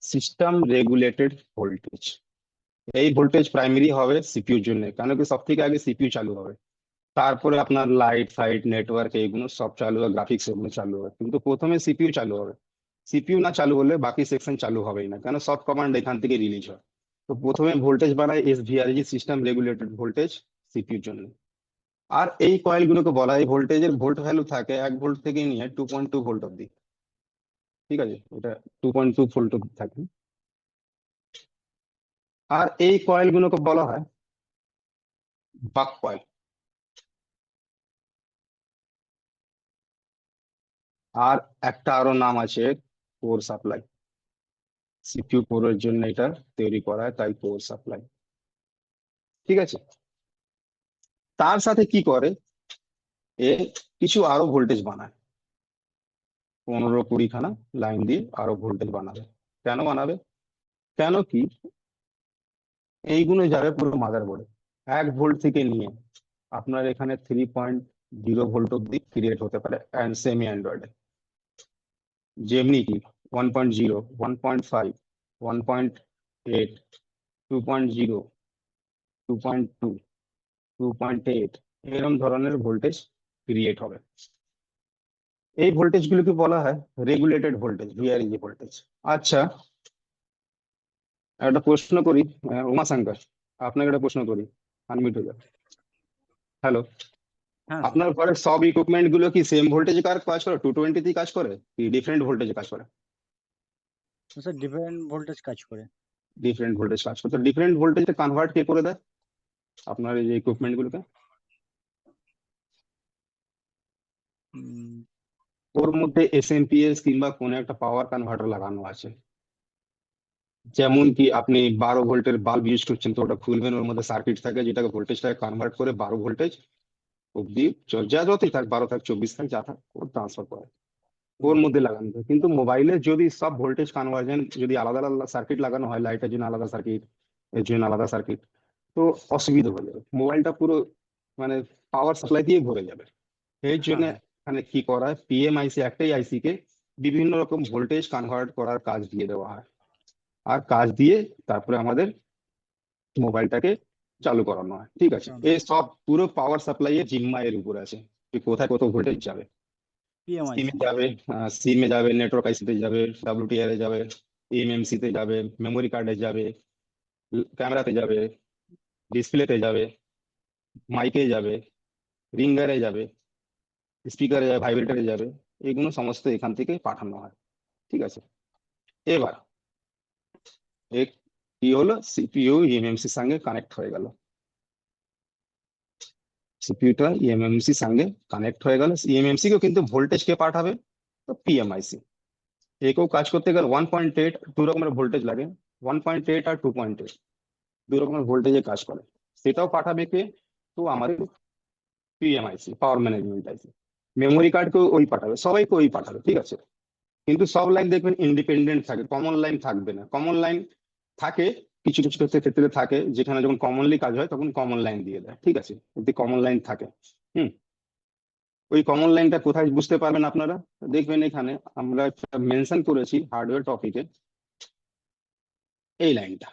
সিস্টেম রেগুলেটেড ভোল্টেজ। এই ভোল্টেজ প্রাইমারি হবে সিপিইউর জন্য, কেন কি সব থেকে আগে সিপিইউ চালু হবে, তারপরে আপনার লাইট ফাইট নেটওয়ার্ক এইগুলো সব চালু হবে, গ্রাফিক্স এগুলো চালু হবে, কিন্তু প্রথমে সিপিইউ চালু হবে। সিপিইউ না চালু হলে বাকি সেকশন চালু হবেই না, কেন সব কমান্ড এখান থেকে রিলিজ হয়। তো প্রথমে ভোল্টেজ বানায় এসভিআরজি, সিস্টেম রেগুলেটেড ভোল্টেজ, সিপিইউর জন্য। আর এই কয়েল গুলোকে বলা হয়, ভোল্টেজের ভোল্ট ভ্যালু থাকে 1 ভোল্ট থেকে নিয়ে 2.2 ভোল্ট অব্দি। ঠিক আছে, এটা 2.2 ভোল্ট অব্দি থাকে। আর এই কয়েল গুলোকে বলা হয় বাক কয়েল। আর একটা আরো নাম আছে কোর সাপ্লাই, সিপিইউ কোরের জন্য এটা তৈরি করা হয়, তাই কোর সাপ্লাই। ঠিক আছে, তার সাথে কি করে, এ কিছু আরো ভোল্টেজ বানায়, 15-20 খানা লাইন দিয়ে আরো ভোল্টেজ বানাবে। কেন বানাবে, কেন কি এইগুলো যাবে পুরো মাদারবোর্ডে। 1 ভোল্ট থেকে নিয়ে আপনার এখানে 3.0 ভোল্ট অব্দি ক্রিয়েট হতে পারে সেমি অ্যান্ড্রয়েডে, যেমনি কি 1.0, 1.5, 1.8, 2.0, 2.2, 2.8 এরকম ধরনের ভোল্টেজ ক্রিয়েট হবে। এই ভোল্টেজ গুলোকে বলা হয় রেগুলেটেড ভোল্টেজ, ভিআরজি ভোল্টেজ। আচ্ছা, একটা প্রশ্ন করি, উমাশঙ্কর, আপনাকে একটা প্রশ্ন করি, আনমিউট হয়ে যাবে। হ্যালো, হ্যাঁ আপনার ঘরের সব ইকুইপমেন্ট গুলো কি সেম ভোল্টেজে কাজ করে, 220 কাজ করে, কি ডিফারেন্ট ভোল্টেজে কাজ করে? স্যার ডিফারেন্ট ভোল্টেজ কাজ করে। ডিফারেন্ট ভোল্টেজ কাজ করে, তো ডিফারেন্ট ভোল্টেজে কনভার্ট কে করে দেয় আপনার এই যে ইকুইপমেন্ট গুলোকে? উম, ওর মধ্যে এসএমপিএস কিংবা কোনো একটা পাওয়ার কনভার্টার লাগানো আছে। যেমন কি আপনি 12 ভোল্টের বাল্ব ইউজ করছেন, তো ওটা খুলবেন, ওর মধ্যে সার্কিট থাকে যেটাকে ভোল্টেজটাকে কনভার্ট করে 12 ভোল্টেজ অব্দি, যা যতই থাক, 12 থাক, 24 থাক, যা থাক, ও ট্রান্সফার করে, ওর মধ্যে লাগানো থাকে। কিন্তু মোবাইলে যদি সব ভোল্টেজ কনভার্জন যদি আলাদা আলাদা সার্কিট লাগানো হয়, লাইটের জন্য আলাদা সার্কিট, এর জন্য আলাদা সার্কিট, তো অসুবিধা হয়ে যাবে, মোবাইলটা পুরো মানে পাওয়ার সাপ্লাই দিয়ে ভরে যাবে। এই জন্য হ্যাঁ এখানে কি করা হয়, পিএমআইসি, একটাই আইসি কে বিভিন্ন রকম ভোল্টেজ কনভার্ট করার কাজ দিয়ে দেওয়া হয়, আর কাজ দিয়ে তারপরে আমাদের মোবাইলটাকে চালু করানো হয়। ঠিক আছে, এই সব পুরো পাওয়ার সাপ্লাই এর জিম্মা এর উপর আছে, যে কোথায় কত ভোল্টেজ যাবে। পিএমআইসি। সিমে যাবে, নেটওয়ার্ক আইসিতে যাবে, ডাব্লিউটিআর এ যাবে, এমএমসি তে যাবে, মেমোরি কার্ডে যাবে, ক্যামেরাতে যাবে, ডিসপ্লেতে যাবে, মাইকে যাবে, রিঙ্গারে যাবে, স্পিকারে যাবে, ভাইব্রেটরে যাবে, এগুলো সমস্ত এখান থেকে পাঠানো হয়। ঠিক আছে, এবার এক কি হলো, সিপিইউ ইএমএমসির সঙ্গে কানেক্ট হয়ে গেল, সিপিইউটা ইএমএমসির সঙ্গে কানেক্ট হয়ে গেল। ইএমএমসি কেও কিন্তু ভোল্টেজ কে পাঠাবে, তো পিএমআইসি। একেও কাজ করতে গেলে 1.8, দু রকমের ভোল্টেজ লাগে, 1.8 আর 2.8, দু রকমের ভোল্টেজে কাজ করে, সেটাও পাঠাবে কে, তো আমাদের পিএমআইসি, পাওয়ার ম্যানেজমেন্ট আইসি। মেমোরি কার্ডকেও ওই পাঠাবে, সবাইকে ওই পাঠাবে। ঠিক আছে, কিন্তু সব লাইন দেখবেন ইন্ডিপেন্ডেন্ট থাকে, কমন লাইন থাকবে না। কমন লাইন থাকে কিছু কিছু ক্ষেত্রে থাকে, যেখানে যখন কমনলি কাজ হয় তখন কমন লাইন দিয়ে দেয়। ঠিক আছে, যদি কমন লাইন থাকে, হুম, ওই কমন লাইনটা কোথায় বুঝতে পারবেন আপনারা, দেখবেন এখানে আমরা মেনশন করেছি হার্ডওয়্যার টপিকে, এই লাইনটা,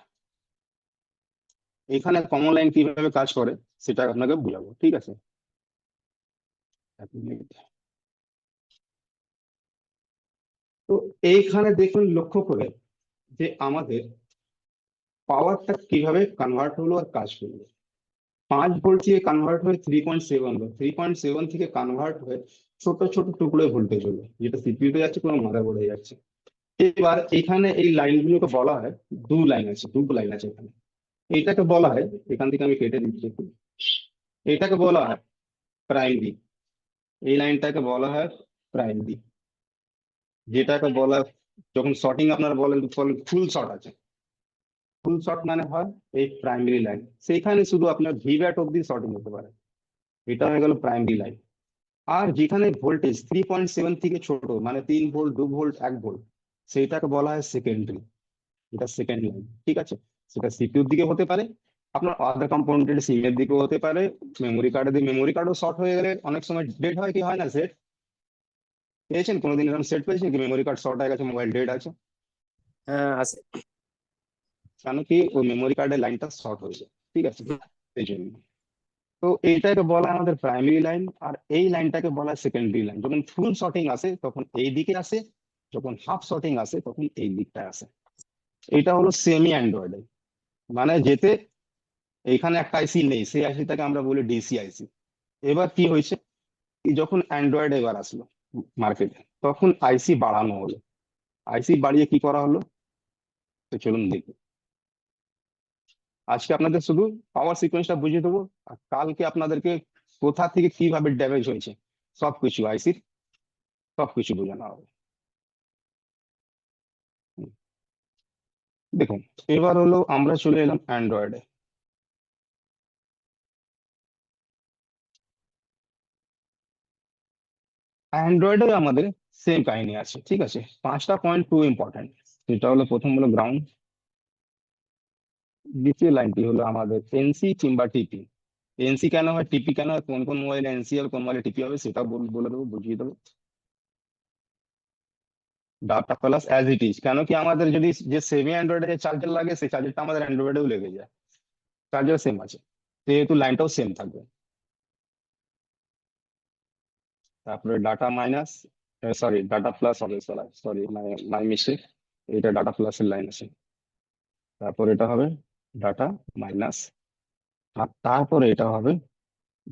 এখানে কমন লাইন কিভাবে কাজ করে সেটা আপনাকে বুঝাবো। ঠিক আছে, এক মিনিট। তো এইখানে দেখুন, লক্ষ্য করে যে আমাদের পাওয়ারটা কিভাবে কনভার্ট হলো আর কাজ করলো। 5 ভোল্ট থেকে কনভার্ট হয়ে 3.7 হলো, 3.7 থেকে কনভার্ট হয়ে ছোট ছোট টুকরো ভোল্টেজ হলো, যেটা সিপিইউতে যাচ্ছে, কোনো মাদারবোর্ডে যাচ্ছে। এবার এখানে এই লাইনগুলোকে বলা হয়, দুটো লাইন আছে এখানে। এইটাকে বলা হয়, এখান থেকে আমি কেটে দিচ্ছি একটু। এটাকে বলা হয় প্রাইমারি, এই লাইনটাকে বলা হয় প্রাইমারি, যেটাকে বলা, যখন শর্টিং আপনারা বলেন ফুল শর্ট আছে, ফুল শর্ট মানে হয় এই প্রাইমারি লাইন, সেইখানে শুধু আপনার ভিভ্যাট অব্দি শর্টিং হতে পারে, এটা হয়ে গেল প্রাইমারি লাইন। আর যেখানে ভোল্টেজ 3.7 থেকে ছোট, মানে 3 ভোল্ট, 2 ভোল্ট, 1 ভোল্ট, সেইটাকে বলা হয় সেকেন্ডারি, এটা সেকেন্ড লাইন। ঠিক আছে, সেটা সিপিইউর দিকে হতে পারে, আপনার আদার কম্পোনেন্টের সিম এর দিকেও হতে পারে, মেমোরি কার্ডে দিয়ে, মেমোরি কার্ডও শর্ট হয়ে গেলে অনেক সময় ডেড হয়, কি হয় না সেট, পেয়েছেন কোনোদিন এরকম সেট পেয়েছেন কি মেমোরি কার্ড শর্ট হয়ে গেছে, মোবাইল ডেড আছে? হ্যাঁ আছে। কেন কি ওই মেমোরি কার্ডের লাইনটা শর্ট হয়েছে, ঠিক আছে, এই জন্য। তো এইটাকে বলা হয় আমাদের প্রাইমারি লাইন, আর এই লাইনটাকে বলা হয় সেকেন্ডারি লাইন। যখন ফুল শর্টিং আসে তখন এই দিকে আসে, যখন হাফ শর্টিং আসে তখন এই দিকটায় আসে। এটা হলো সেমি অ্যান্ড্রয়েডে, মানে যেতে এইখানে একটা আইসি নেই, সেই আইসিটাকে আমরা বলি ডিসি আইসি। এবার কি হয়েছে, এই যখন অ্যান্ড্রয়েড এবার আসলো মার্কেটে, তখন আইসি বাড়ানো হলো। আইসি বাড়িয়ে কি করা হলো, তো চলুন দেখি। আজকে আপনাদের শুধু পাওয়ার সিকোয়েন্সটা বুঝিয়ে দেবো, আর কালকে আপনাদেরকে কোথা থেকে কিভাবে ড্যামেজ হয়েছে সবকিছু আইসির, সবকিছু বোঝানো হবে। হুম, দেখুন, এবার হলো আমরা চলে এলাম অ্যান্ড্রয়েডে। অ্যান্ড্রয়েডে আমাদের সেম কাহিনী আছে, ঠিক আছে, 5টা পয়েন্ট খুব ইম্পর্টেন্ট। সেটা হলো, প্রথম হলো গ্রাউন্ড, দ্বিতীয় লাইনটি হলো আমাদের এনসি কিংবা টিপি। এনসি কেন হয়, টিপি কেন হয়, কোন কোন মোবাইলে এনসি আর কোন মোবাইলে টিপি হবে সেটা বলে দেবো, বুঝিয়ে দেবো। Data plus as it is, কেন কি আমাদের যদি যে সেমি অ্যান্ড্রয়েডে যে চার্জার লাগে সেই চার্জারটা আমাদের অ্যান্ড্রয়েডেও লেগে যায়, চার্জার সেম আছে, যেহেতু লাইনটাও সেম থাকবে। তারপরে data minus, sorry data plus হবে, সরি মানে মাই মিস্টেক, এটা ডাটা প্লাসের লাইন আছে। তারপর এটা হবে ডাটা মাইনাস, আর তারপরে এটা হবে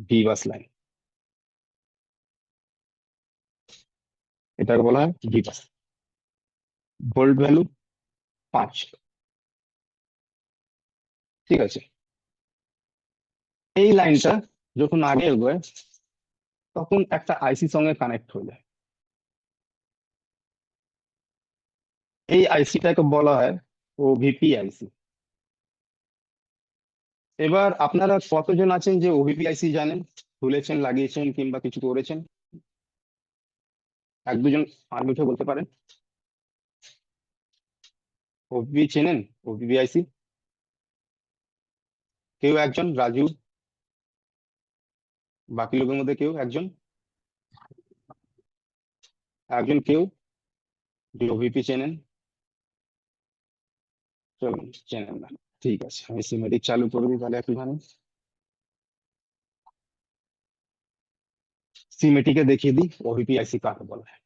ভিবাস লাইন, এটাকে বলা হয় ভিবাস। ভোল্ট ভ্যালু 5, ঠিক আছে। এই লাইনটা যখন আগে এগোয় তখন একটা আইসি সঙ্গে কানেক্ট হয়ে যায়, এই আইসিটাকে বলা হয় ওভিপি আইসি। এবার আপনারা কতজন আছেন যে ওভিপি আইসি জানেন, খুলেছেন, লাগিয়েছেন কিংবা কিছু করেছেন? এক দুজন আর মুখে বলতে পারেন, ওভিপি চেনেন, ওভিপি আইসি? কেউ একজন, রাজু, বাকি লোকের মধ্যে কেউ একজন, একজন কেউ যে ওভিপি চেনেন? চলুন, চেনেন না, ঠিক আছে, আমি সিমেটিক চালু করে দিই তাহলে একটুখানি। সিমেটিকে দেখিয়ে দিই ওভিপি আইসি কাকে বলা হয়।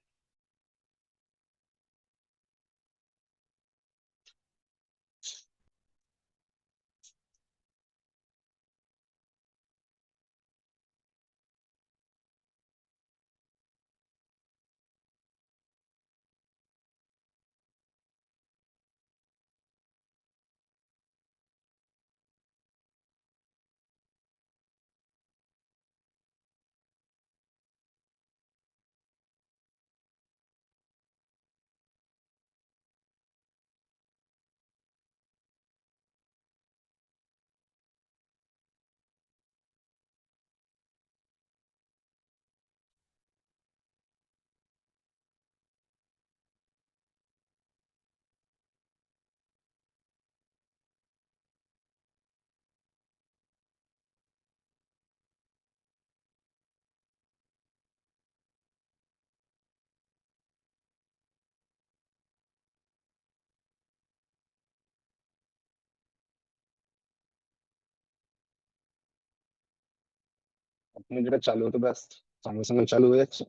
আপনি যেটা চালু হতে ব্যাস সঙ্গে সঙ্গে চালু হয়ে যাচ্ছে,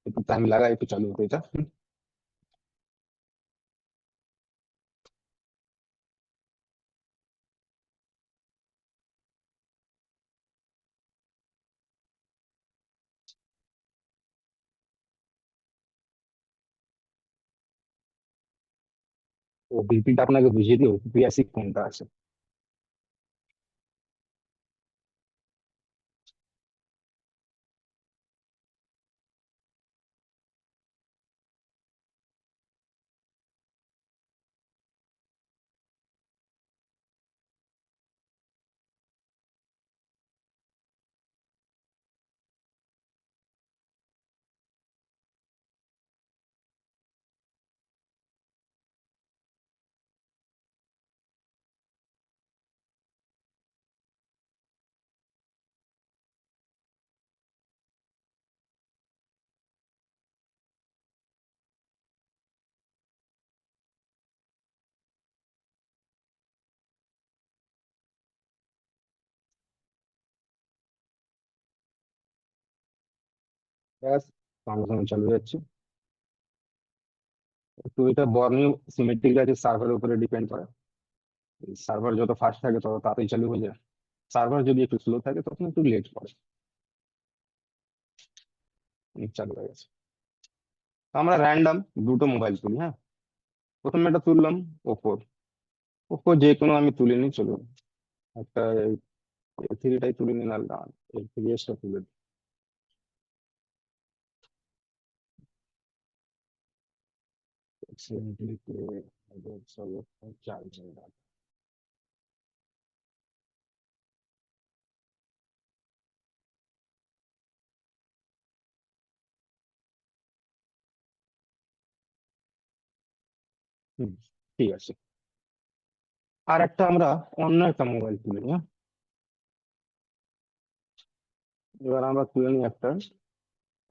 একটু টাইম লাগায় একটু চালু হতে এটা। ওবিপিটা আপনাকে বুঝিয়ে দিই ওবিপি আইসি কোনটা আছে। ব্যাস সঙ্গে সঙ্গে চালু যাচ্ছে। তো এটা বর্নিও সিমেট্রিক আছে, সার্ভারের উপরে ডিপেন্ড করে। সার্ভার যত ফাস্ট থাকে তত তাড়াতাড়ি চালু হয়ে যায়, সার্ভার যদি একটু স্লো থাকে তখন একটু লেট করে। চালু হয়ে গেছে। আমরা র্যান্ডম দুটো মোবাইল তুলি, হ্যাঁ। প্রথমে একটা তুললাম ওপো। ওপো যে কোনো আমি তুলে নিই, চলুন একটা A3টাই তুলে নিলাম, A3s তুলে দিই। চার্জ। হুম, ঠিক আছে। আর একটা আমরা অন্য একটা মোবাইল তুলে নিই, হ্যাঁ। এবার আমরা তুলে নিই একটা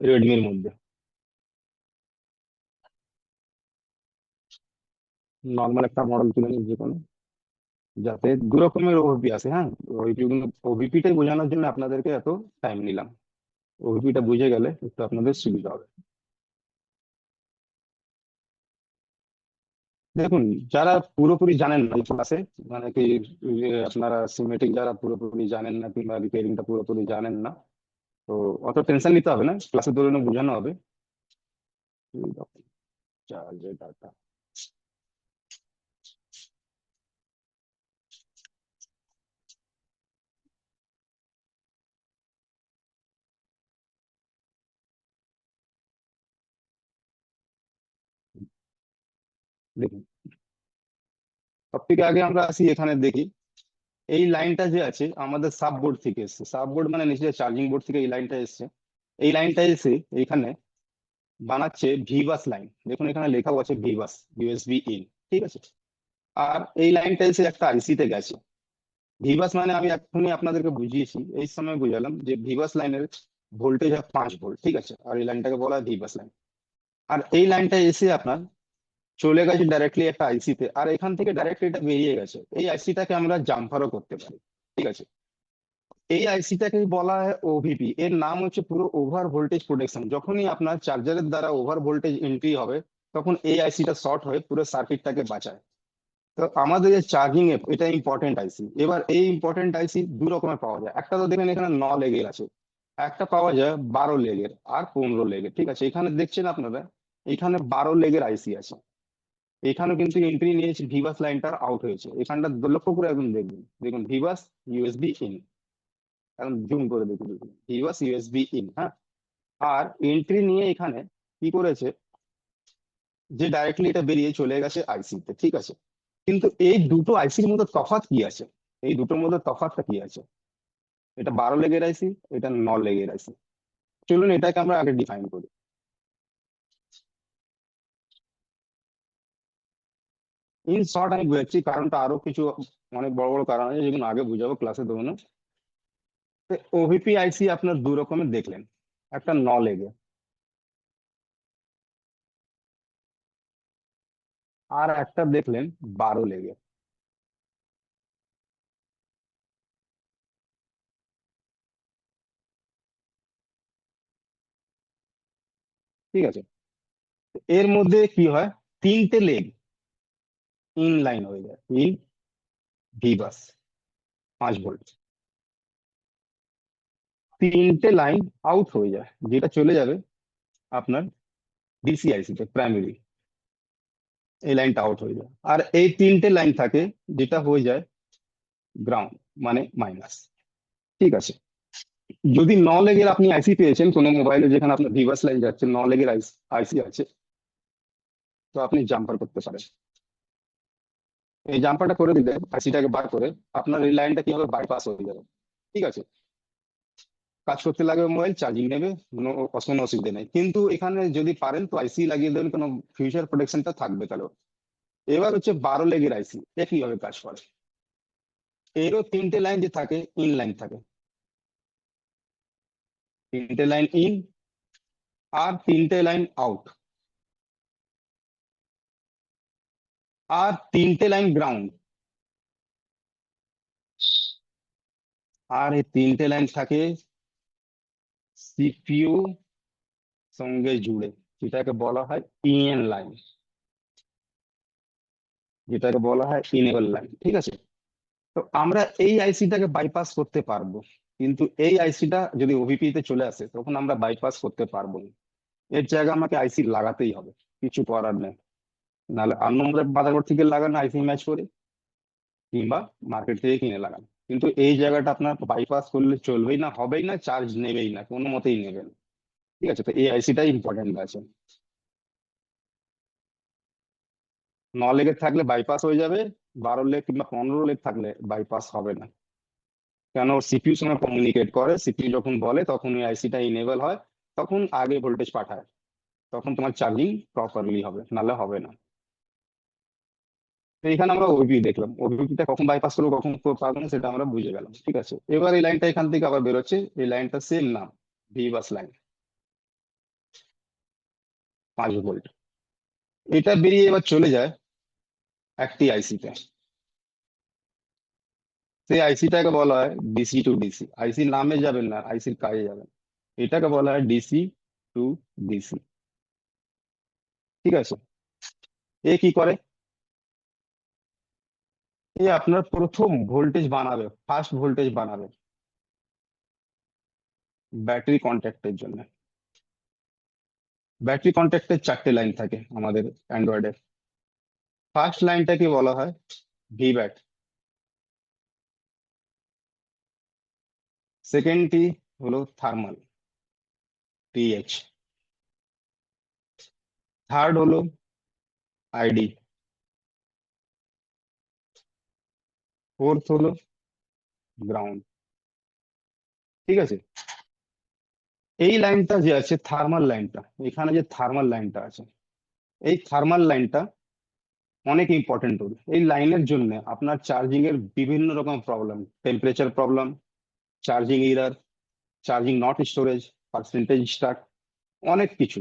রেডমির মধ্যে, নর্মাল একটা মডেল তুলে নিই যে কোনো, যাতে দু রকমের ওবিপি আছে, হ্যাঁ। ওবিপিটাই বোঝানোর জন্য আপনাদেরকে এত টাইম নিলাম। ওবিপিটা বুঝে গেলে একটু আপনাদের সুবিধা হবে। দেখুন, যারা পুরোপুরি জানেন না এই ক্লাসে, মানে কি আপনারা সিমেটিক যারা পুরোপুরি জানেন না কিংবা রিপেয়ারিংটা পুরোপুরি জানেন না, তো অত টেনশন নিতে হবে না, ক্লাসে ধরে বোঝানো হবে। চার্জের ডাটা, দেখুন সব থেকে আগে আমরা আসি এখানে দেখি। এই লাইনটা যে আছে আমাদের সাব বোর্ড থেকে এসছে, সাব বোর্ড মানে নিচে চার্জিং বোর্ড থেকে এই লাইনটা এসছে। এই লাইনটা এসে এখানে বানাচ্ছে ভিবাস লাইন, দেখুন এখানে লেখাও আছে ভিবাস ইউএসবি ইন, ঠিক আছে। আর এই লাইনটা এসে একটা আইসিতে গেছে। ভিবাস মানে আমি এখনই আপনাদেরকে বুঝিয়েছি, এই সময় বুঝালাম যে ভিবাস লাইনের ভোল্টেজ হয় 5 ভোল্ট, ঠিক আছে। আর এই লাইনটাকে বলা হয় ভিবাস লাইন। আর এই লাইনটা এসে আপনার চলে গেছে ডাইরেক্টলি একটা আইসিতে, আর এখান থেকে ডাইরেক্টলি এটা বেরিয়ে গেছে। এই আইসিটাকে আমরা জাম্পারও করতে পারি, ঠিক আছে। এই আইসিটাকে বলা হয় ওভিপি, এর নাম হচ্ছে পুরো ওভার ভোল্টেজ প্রোটেকশন। যখনই আপনার চার্জারের দ্বারা ওভার ভোল্টেজ এন্ট্রি হবে, তখন এই আইসিটা শর্ট হয়ে পুরো সার্কিটটাকে বাঁচায়। তো আমাদের যে চার্জিং এ এটা ইম্পর্টেন্ট আইসি। এবার এই ইম্পর্টেন্ট আইসি দু রকমের পাওয়া যায়, একটা তো দেখেন এখানে 9 লেগের আছে, একটা পাওয়া যায় 12 লেগের আর 15 লেগের, ঠিক আছে। এখানে দেখছেন আপনারা, এখানে 12 লেগের আইসি আছে। এখানে কিন্তু এন্ট্রি নিয়েছে, ভিভাস লাইনটার আউট হয়েছে। এখানটা লক্ষ্য করে একদম দেখবেন, দেখুন ভিভাস ইউএসবি ইন, এখন জুম করে দেখুন, ভিভাস ইউএসবি ইন, হ্যাঁ। আর এন্ট্রি নিয়ে এখানে কি করেছে, যে ডাইরেক্টলি এটা বেরিয়ে চলে গেছে আইসিতে, ঠিক আছে। কিন্তু এই দুটো আইসির মধ্যে তফাৎ কি আছে, এই দুটোর মধ্যে তফাৎটা কি আছে? এটা 12 লেগের আইসি, এটা 9 লেগের আইসি। চলুন এটাকে আমরা আগে ডিফাইন করি। ইন শর্ট আমি বুঝাচ্ছি, কারণটা আরো কিছু অনেক বড় বড় কারণ আছে যেগুলো আগে বুঝাবো ক্লাসে ধরুন। ওভিপি আইসি আপনার দু রকমের দেখলেন, একটা 9 লেগের আর একটা দেখলেন 12 লেগের, ঠিক আছে। এর মধ্যে কি হয়, 3টে লেগ ইন লাইন হয়ে যায়, ইন ভিবাস 5 ভোল্ট। 3টে লাইন আউট হয়ে যায়, যেটা চলে যাবে আপনার ডিসিআইসি তে প্রাইমারি, এই লাইনটা আউট হয়ে যায়। আর এই 3টে লাইন থাকে যেটা হয়ে যায় গ্রাউন্ড, মানে মাইনাস, ঠিক আছে। যদি 9 লেগের আপনি আইসি পেয়েছেন কোনো মোবাইলে, যেখানে আপনার ভিভাস লাইন যাচ্ছে, 9 লেগের আইসি আছে, তো আপনি জাম্পার করতে পারেন। এই জাম্পারটা করে দিলে আইসিটাকে বার করে আপনার এই লাইনটা কি হবে, বাইপাস হয়ে যাবে, ঠিক আছে। কাজ করতে লাগবে, মোবাইল চার্জিং নেবে, কোনো অসুবিধা নেই। কিন্তু এখানে যদি পারেন তো আইসি লাগিয়ে দেবেন, কোনো ফিউচার প্রোটেকশনটা থাকবে তাহলে। এবার হচ্ছে 12 লেগের আইসি, এ কিভাবে কাজ করে। এরও 3টে লাইন যে থাকে, ইন লাইন থাকে, 3টে লাইন ইন আর 3টে লাইন আউট, আর 3টে লাইন গ্রাউন্ড। আর এই 3টে লাইন থাকে সিপিইউ সঙ্গে জুড়ে, যেটাকে বলা হয় ইএন লাইন, যেটাকে বলা হয় ইনেবল লাইন। ঠিক আছে, তো আমরা এই আইসিটাকে বাইপাস করতে পারবো, কিন্তু এই আইসিটা যদি ওভিপি তে চলে আসে তখন আমরা বাইপাস করতে পারবো না। এর জায়গায় আমাকে আইসি লাগাতেই হবে, কিছু করার নেই। নাহলে আননোন বাজার থেকে লাগান আইসি ম্যাচ করে, কিংবা মার্কেট থেকে কিনে লাগান, কিন্তু এই জায়গাটা আপনার বাইপাস করলে চলবেই না, হবেই না, চার্জ নেবেই না, কোনো মতেই নেবেন। ঠিক আছে, তো এই আইসিটাই ইম্পর্টেন্ট আছে। 9 লেগের থাকলে বাইপাস হয়ে যাবে, 12 লেগ কিংবা 15 লেগ থাকলে বাইপাস হবে না। কেন? সিপিইউ সঙ্গে কমিউনিকেট করে, সিপিইউ যখন বলে তখন ওই আইসিটা ইনেবল হয়, তখন আগে ভোল্টেজ পাঠায়, তখন তোমার চার্জিং প্রপারলি হবে, নাহলে হবে না। তো এখানে আমরা ওবিপি দেখলাম, ওবিপিটা কখন বাইপাস করবো কখন পারবো না সেটা আমরা বুঝে গেলাম। ঠিক আছে, এবার এই লাইনটা এখান থেকে আবার বেরোচ্ছে, এই লাইনটা সেম নাম, ভি বাস লাইন, 5 ভোল্ট। এটা বেরিয়ে এবার চলে যায় একটি আইসিতে, সেই আইসিটাকে বলা হয় ডিসি টু ডিসি। আইসির নামে যাবেন না, আইসির কাজে যাবেন। এটাকে বলা হয় ডিসি টু ডিসি। ঠিক আছে, এ কি করে? এ আপনার প্রথম ভোল্টেজ বানাবে, ফার্স্ট ভোল্টেজ বানাবে ব্যাটারি কন্ট্যাক্টের জন্য। ব্যাটারি কন্ট্যাক্টের 4টে লাইন থাকে আমাদের অ্যান্ড্রয়েডের। ফার্স্ট লাইনটাকে বলা হয় ভি ব্যাট, সেকেন্ডটি হলো থার্মাল, টিএইচ, থার্ড হলো আইডি, ফোর্থ হলো গ্রাউন্ড। ঠিক আছে, এই লাইনটা যে আছে থার্মাল লাইনটা, এখানে যে থার্মাল লাইনটা আছে, এই থার্মাল লাইনটা অনেক ইম্পর্টেন্ট রোল। এই লাইনের জন্য আপনার চার্জিং এর বিভিন্ন রকম problem, temperature problem, charging error, charging not storage, percentage start, অনেক কিছু,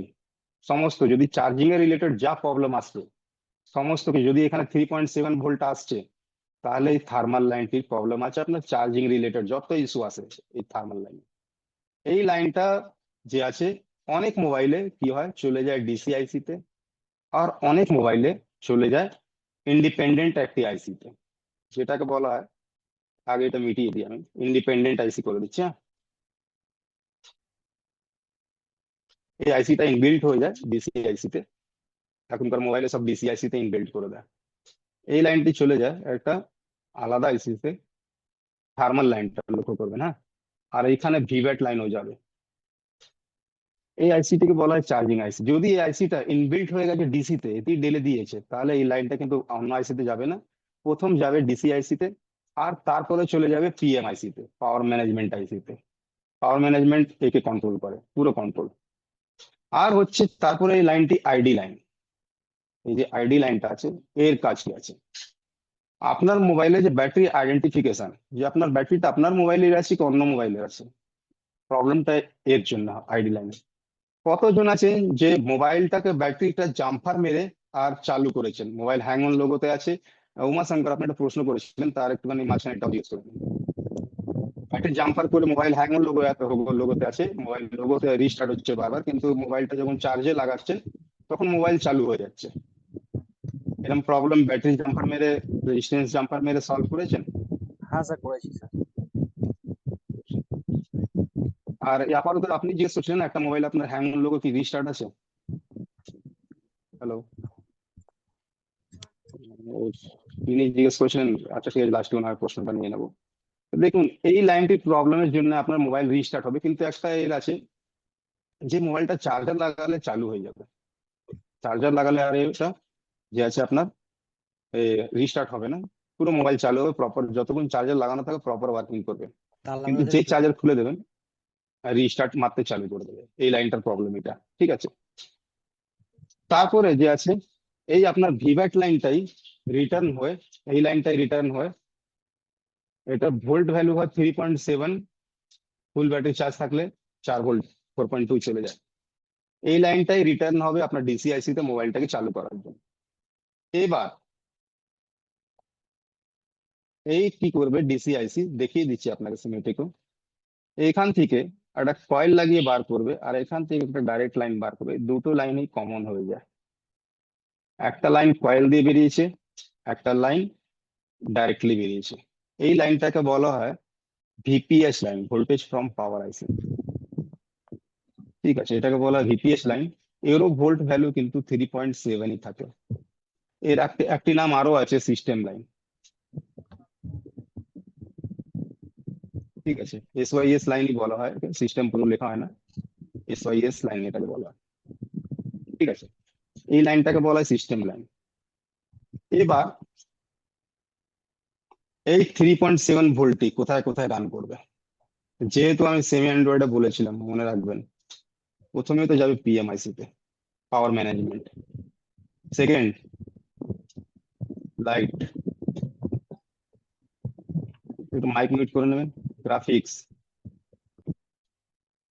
সমস্ত যদি চার্জিং এর রিলেটেড যা প্রবলেম আসছে সমস্ত কিছু, যদি এখানে 3.7 ভোল্ট আসছে তাহলে এই থার্মাল লাইনটির প্রবলেম আছে। আপনার চার্জিং রিলেটেড যত ইস্যু আছে এই থার্মাল লাইন, এই লাইনটা যে আছে অনেক মোবাইলে কি হয় চলে যায় ডিসি আইসিতে, আর অনেক মোবাইলে চলে যায় ইন্ডিপেন্ডেন্ট একটি আইসিতে, যেটাকে বলা হয়, আগে এটা মিটিয়ে দিই আমি, ইন্ডিপেন্ডেন্ট আইসি করে দিচ্ছি। হ্যাঁ, এই আইসিটা ইনবিল্ট হয়ে যায় ডিসি আইসিতে, এখনকার মোবাইলে সব ডিসি আইসিতে ইনবিল্ট করে দেয়। এই লাইনটি চলে যায় একটা আলাদা আইসিতে, থার্মাল লাইনটা লক্ষ্য করবেন। হ্যাঁ, আর এইখানে ভিভ্যাট লাইনও যাবে। এই আইসিটিকে বলা হয় চার্জিং আইসি। যদি এই আইসিটা ইনবিল্ট হয়ে গেছে ডিসিতে, এটি ডেলে দিয়েছে, তাহলে এই লাইনটা কিন্তু অন্য আইসিতে যাবে না, প্রথম যাবে ডিসি আইসিতে, আর তারপরে চলে যাবে পিএম আইসিতে, পাওয়ার ম্যানেজমেন্ট আইসিতে। পাওয়ার ম্যানেজমেন্ট একে কন্ট্রোল করে, পুরো কন্ট্রোল। আর হচ্ছে তারপরে এই লাইনটি আইডি লাইন, এই যে আইডি লাইনটা আছে, এর কাজ কি আছে? আপনার মোবাইলে যে ব্যাটারি আইডেন্টিফিকেশন, যে আপনার ব্যাটারিটা আপনার মোবাইলের আছে কি অন্য মোবাইলের আছে, প্রবলেমটা এর জন্য আইডি লাইনে। কতজন আছেন যে মোবাইলটাকে ব্যাটারিটা জাম্পার মেরে আর চালু করেছেন, মোবাইল হ্যাং অন লোগোতে আছে? উমাশঙ্কর আপনি একটা প্রশ্ন করেছিলেন, তার একটুখানি মাঝখানে একটা জিজ্ঞেস করবেন। ব্যাটারি জাম্পার করে মোবাইল হ্যাং অন লোগোতে আছে, মোবাইল লোগোতে রিস্টার্ট হচ্ছে বারবার, কিন্তু মোবাইলটা যখন চার্জে লাগাচ্ছেন তখন মোবাইল চালু হয়ে যাচ্ছে। এরকম প্রবলেম ব্যাটারি জাম্পার মেরে, রেজিস্ট্যান্স জাম্পার মেরে সলভ করেছেন? হ্যাঁ স্যার, করেছি স্যার। আর আপাতত আপনি জিজ্ঞেস করছিলেন একটা মোবাইল আপনার হ্যাং অন লোগো কি রিস্টার্ট আছে? হ্যালো, তিনি জিজ্ঞেস করেছিলেন। আচ্ছা ঠিক আছে, লাস্টে ওনার প্রশ্নটা নিয়ে নেবো। দেখুন, এই লাইনটির প্রবলেমের জন্য আপনার মোবাইল রিস্টার্ট হবে, কিন্তু একটা এর আছে, যে মোবাইলটা চার্জার লাগালে চালু হয়ে যাবে, চার্জার লাগালে আর এটা যে আছে আপনার রিস্টার্ট হবে না, পুরো মোবাইল চালু হবে প্রপার, যতক্ষণ চার্জার লাগানো থাকে প্রপার ওয়ার্কিং করবে। তার কিন্তু লাগানো যে চার্জার খুলে দেবেন রিস্টার্ট মারতে চালু করে দেবে, এই লাইনটার প্রবলেম এটা। ঠিক আছে, তারপরে যে আছে এই আপনার ভিভ্যাট লাইনটাই রিটার্ন হয়ে, এই লাইনটাই রিটার্ন হয়ে, এটা ভোল্ট ভ্যালু হয় 3.7, ফুল ব্যাটারি চার্জ থাকলে 4 ভোল্ট, 4.2 চলে যায়। এই লাইনটাই রিটার্ন হবে আপনার ডিসিআইসি তে মোবাইলটাকে চালু করার জন্য। এবার এই কি করবে ডিসিআইসি, দেখিয়ে দিচ্ছি আপনাকে সিমেটিকও। এইখান থেকে একটা কয়েল লাগিয়ে বার করবে আর এখান থেকে একটা ডাইরেক্ট লাইন বার করবে, দুটো লাইনই কমন হয়ে যায়। একটা লাইন কয়েল দিয়ে বেরিয়েছে, একটা লাইন ডাইরেক্টলি বেরিয়েছে। এই লাইনটাকে বলা হয় ভিপিএস লাইন, ভোল্টেজ ফ্রম পাওয়ার আইসি। ঠিক আছে, এটাকে বলা হয় ভিপিএস লাইন। এরও ভোল্ট ভ্যালু কিন্তু 3.7ই থাকে। এর একটি নাম আরো আছে, সিস্টেম লাইন। ঠিক আছে, এসওয়াইএস লাইনই বলা হয়, সিস্টেম পুরো লেখা হয় না, এসওয়াইএস লাইন এটাকে বলা হয়। ঠিক আছে, এই লাইনটাকে বলা হয় সিস্টেম লাইন। এবার এই 3.7 ভোল্টটি কোথায় কোথায় রান করবে? যেহেতু আমি সেমি অ্যান্ড্রয়েডে বলেছিলাম, মনে রাখবেন, প্রথমে তো যাবে পিএমআইসি তে, পাওয়ার ম্যানেজমেন্ট। সেকেন্ড, লাইট, একটু মাইক মিউট করে নেবেন। গ্রাফিক্স,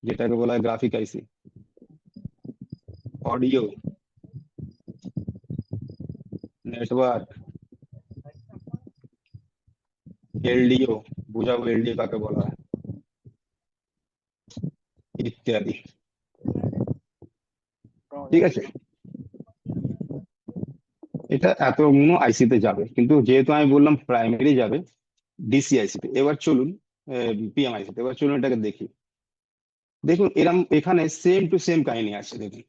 যেটাকে বলা হয় গ্রাফিক আইসি। অডিও, নেটওয়ার্ক, এলডিও, বুঝাবো এলডিও কাকে বলা হয়, ইত্যাদি। ঠিক আছে, এটা এতগুলো আইসিতে যাবে, কিন্তু যেহেতু আমি বললাম প্রাইমারি যাবে ডিসি আইসিতে। এবার চলুন পিএমআইসিতে, এবার চলুন এটাকে দেখি। দেখুন এরম এখানে সেম টু সেম কাহিনী আছে। দেখুন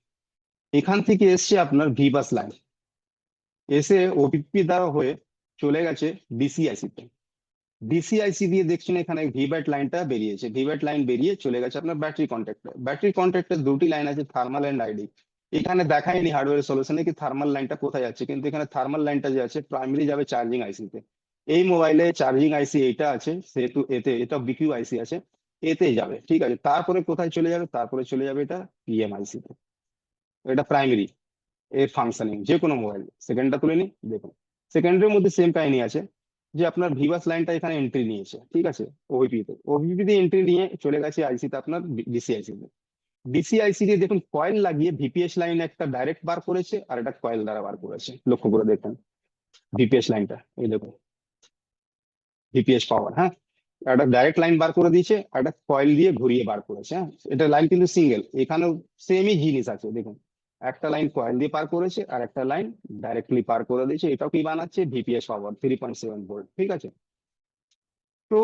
এখান থেকে এসছে আপনার ভিবাস লাইন, এসে ওপিপি দ্বারা হয়ে চলে গেছে ডিসিআইসিতে। ডিসিআইসি দিয়ে দেখছেন এখানে ভিব্যাট লাইনটা বেরিয়েছে, ভিব্যাট লাইন বেরিয়ে চলে গেছে আপনার ব্যাটারি কন্ট্যাক্টে। ব্যাটারি কন্ট্যাক্টে দুটি লাইন আছে, থার্মাল এন্ড আইডি। এখানে দেখায়নি হার্ডওয়্যার সলিউশনে কি থার্মাল লাইনটা কোথায় যাচ্ছে, কিন্তু এখানে থার্মাল লাইনটা যে আছে প্রাইমারি যাবে চার্জিং আইসিতে। এই মোবাইলে চার্জিং আইসি এইটা আছে, সেহেতু এতে এটা বিকিউ আইসি আছে, এতে যাবে। ঠিক আছে, তারপরে কোথায় চলে যাবে? তারপরে চলে যাবে এটা পিএমআইসি তে। এটা প্রাইমারি এর ফাংশনিং যে কোনো মোবাইল। সেকেন্ডটা তুলে নি, দেখুন সেকেন্ডের মধ্যে সেম কাহিনী আছে, যে আপনার ভিভাস লাইনটা এখানে এন্ট্রি নিয়েছে। ঠিক আছে, ওভিপি তে, ওভিপি দিয়ে এন্ট্রি নিয়ে চলে গেছে আইসিতে আপনার ডিসিআইসি তে। ডিসিআইসি দিয়ে দেখুন কয়েল লাগিয়ে ভিপিএস লাইন একটা ডাইরেক্ট বার করেছে আর একটা কয়েল দ্বারা বার করেছে। লক্ষ্য করে দেখুন ভিপিএস লাইনটা, এই দেখুন ভিপিএস পাওয়ার, হ্যাঁ, একটা ডাইরেক্ট লাইন বার করে দিয়েছে, আর একটা কয়েল দিয়ে ঘুরিয়ে বার করেছে। হ্যাঁ, এটা লাইন কিন্তু সিঙ্গেল, এখানেও সেমই জিনিস আছে। দেখুন একটা লাইন কয়েল দিয়ে পার করেছে আর একটা লাইন ডাইরেক্টলি পার করে দিয়েছে। এটাও কি বানাচ্ছে? ভিপিএস পাওয়ার 3.7 ভোল্ট। ঠিক আছে, তো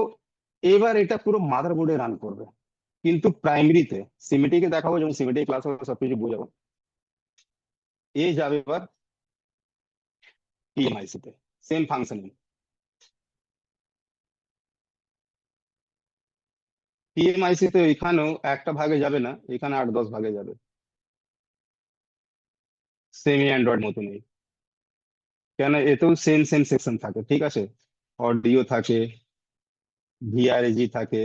এবার এটা পুরো মাদারবোর্ডে রান করবে, কিন্তু প্রাইমারিতে সিমেটিকে দেখাবো, যেমন সিমেটিক ক্লাস হবে সবকিছু বুঝাবো। এ যাবে এবার পিএমআইসি তে, সেম ফাংশনিং। পিএমআইসি তে এখানেও একটা ভাগে যাবে না, এখানে 8-10 ভাগে যাবে, সেমি অ্যান্ড্রয়েড মতনই। কেন, এতেও সেম সেম সেকশন থাকে। ঠিক আছে, অডিও থাকে, ভিআরএজি থাকে,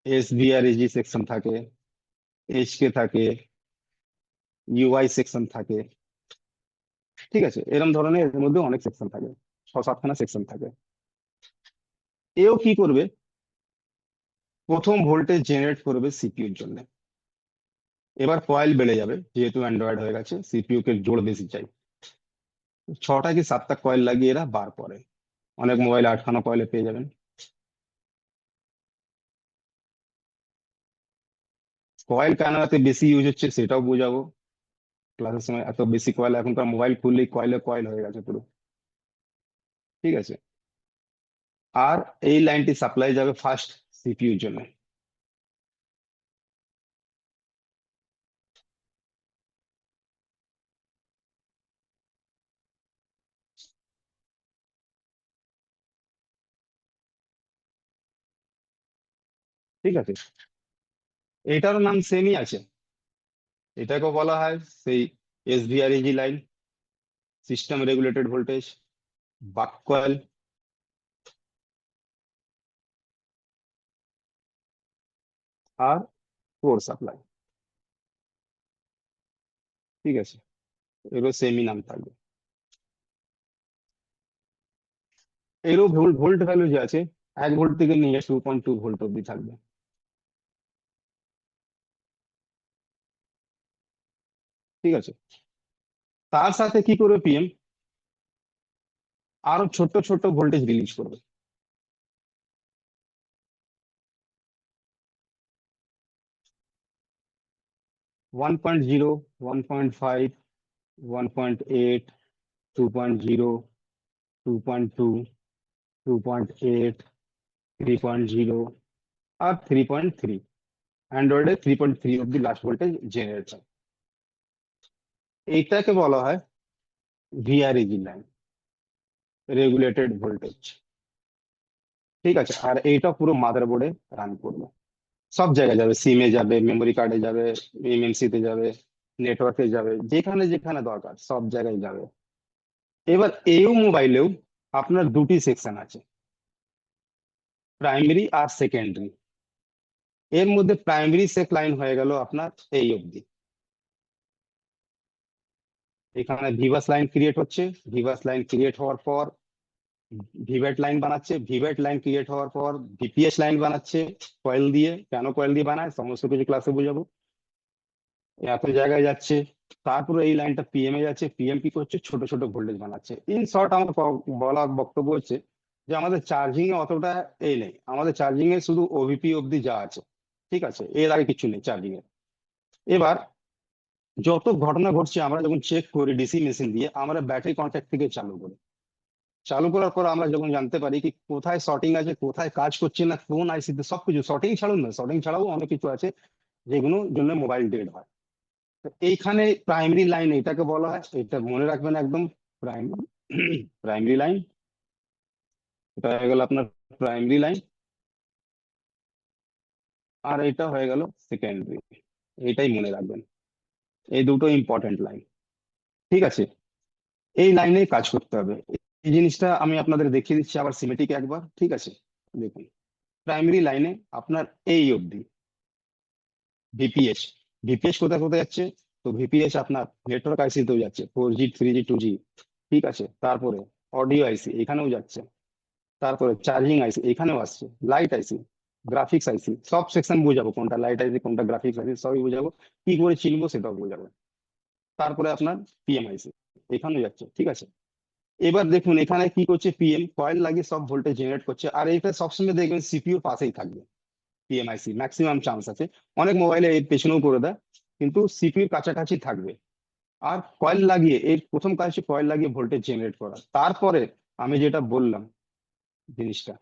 এসভিআরএজি সেকশন থাকে, এইচকে থাকে, ইউআই সেকশন থাকে। ঠিক আছে, এরকম ধরনের এর মধ্যে অনেক সেকশন থাকে, 6-7খানা সেকশন থাকে। এও কি করবে? প্রথম ভোল্টেজ জেনারেট করবে সিপিইউর জন্য। এবার কয়েল বেড়ে যাবে, যেহেতু অ্যান্ড্রয়েড হয়ে গেছে, সিপিইউ কে জোর বেশি চাই। 6টা কি 7টা কয়েল লাগিয়ে এরা বার করে। অনেক মোবাইল 8খানা কয়েলে পেয়ে যাবেন। কয়েল কেন এত বেশি ইউজ হচ্ছে সেটাও বোঝাবো ক্লাসের সময়। এত বেশি কয়েল, এখনকার মোবাইল খুললেই কয়েলে কয়েল হয়ে গেছে পুরো। ঠিক আছে, আর এই লাইনটি সাপ্লাই যাবে ফার্স্ট সিপিইউর জন্য। ঠিক আছে, এটারও নাম সেমই আছে, এটাকে বলা হয় সেই এসভিআরইজি লাইন, সিস্টেম রেগুলেটেড ভোল্টেজ, বাক কয়েল। আর কোর সাপ্লাই। ঠিক আছে, এরও সেমই নাম থাকবে। এরও ভোল্ট ভোল্ট ভ্যালু যে আছে 1 ভোল্ট থেকে নিয়ে 2.2 ভোল্ট অব্দি থাকবে। ঠিক আছে, তার সাথে কি করবে পিএম? আরো ছোট ছোট ভোল্টেজ রিলিজ করবে। 1.0, 1.5, 1.8, 2.0, 2.2, 2.8, 3.0 আর 3.3। অ্যান্ড্রয়েডে 3.3 অব্দি লাস্ট ভোল্টেজ জেনারেট হয়। এইটাকে বলা হয় ভিআরএজি লাইন, রেগুলেটেড ভোল্টেজ। ঠিক আছে, আর এইটা পুরো মাদারবোর্ডে রান করবে, সব জায়গায় যাবে, সিমে যাবে, মেমোরি কার্ডে যাবে, এমএমসি তে যাবে, নেটওয়ার্কে যাবে, যেখানে যেখানে দরকার সব জায়গায় যাবে। এবার এই মোবাইলেও আপনার দুটি সেকশন আছে, প্রাইমারি আর সেকেন্ডারি। এর মধ্যে প্রাইমারি সেক লাইন হয়ে গেল আপনার এই অবধি। এখানে ভিভাস লাইন ক্রিয়েট হচ্ছে, ভিভাস লাইন ক্রিয়েট হওয়ার পর ভিভেট লাইন বানাচ্ছে, ভিভেট লাইন ক্রিয়েট হওয়ার পর ভিপিএস লাইন বানাচ্ছে কয়েল দিয়ে। কেন কয়েল দিয়ে বানায় সমস্ত কিছু ক্লাসে বোঝাবো। এত জায়গায় যাচ্ছে, তারপরে এই লাইনটা পিএম এ যাচ্ছে, পিএম কি করছে, ছোট ছোট ভোল্টেজ বানাচ্ছে। ইন শর্ট আমার বলা বক্তব্য হচ্ছে যে আমাদের চার্জিং এ অতটা এই নেই, আমাদের চার্জিং এ শুধু ওভিপি অব্দি যা আছে, ঠিক আছে, এর আগে কিছু নেই চার্জিং এ। এবার যত ঘটনা ঘটছে আমরা যখন চেক করি ডিসি মেশিন দিয়ে, আমরা ব্যাটারি কন্ট্যাক্ট থেকে চালু করি। চালু করার পর আমরা যখন জানতে পারি কি কোথায় শর্টিং আছে, কোথায় কাজ করছে না, কোন আইসিতে, সবকিছু শর্টিং ছাড়ুন না, শর্টিং ছাড়াও অনেক কিছু আছে যেগুলো জন্য মোবাইল ডেড হয়। তো এইখানে প্রাইমারি লাইন এটাকে বলা হয়, এটা মনে রাখবেন একদম। প্রাইমারি লাইন, এটা হয়ে গেল আপনার প্রাইমারি লাইন, আর এটা হয়ে গেল সেকেন্ডারি। এটাই মনে রাখবেন, এই দুটো ইম্পর্টেন্ট লাইন। ঠিক আছে, এই লাইনে কাজ করতে হবে। এই জিনিসটা আমি আপনাদের দেখিয়ে দিচ্ছি আবার সিমেটিক একবার। ঠিক আছে, দেখুন প্রাইমারি লাইনে আপনার এই অবধি ভিপিএস, ভিপিএস কোথায় কোথায় যাচ্ছে, তো ভিপিএস আপনার নেটওয়ার্ক আইসিতেও যাচ্ছে, 4G 3G 2G। ঠিক আছে, তারপরে অডিও আইসি এখানেও যাচ্ছে, তারপরে চার্জিং আইসি এখানেও আসছে, লাইট আইসি, গ্রাফিক্স আইসি, সব সেকশন বুঝাবো, কোনটা লাইট আইসি কোনটা গ্রাফিক্স আইসি সবই বুঝাবো, কি করে চিনবো সেটাও বুঝাবো। তারপরে আপনার পিএম আইসি এখানেও যাচ্ছে। ঠিক আছে, এবার দেখুন এখানে কি করছে, পিএম কয়েল লাগিয়ে সব ভোল্টেজ জেনারেট করছে, আর এটা সবসময় দেখবেন সিপিইউ পাশেই থাকবে। পিএমআইসি ম্যাক্সিমাম চান্স আছে, অনেক মোবাইলে এর পেছনেও করে দেয়, কিন্তু সিপিইউ কাছাকাছি থাকবে। আর কয়েল লাগিয়ে এর প্রথম কাজ হচ্ছে কয়েল লাগিয়ে ভোল্টেজ জেনারেট করা। তারপরে আমি যেটা বললাম জিনিসটা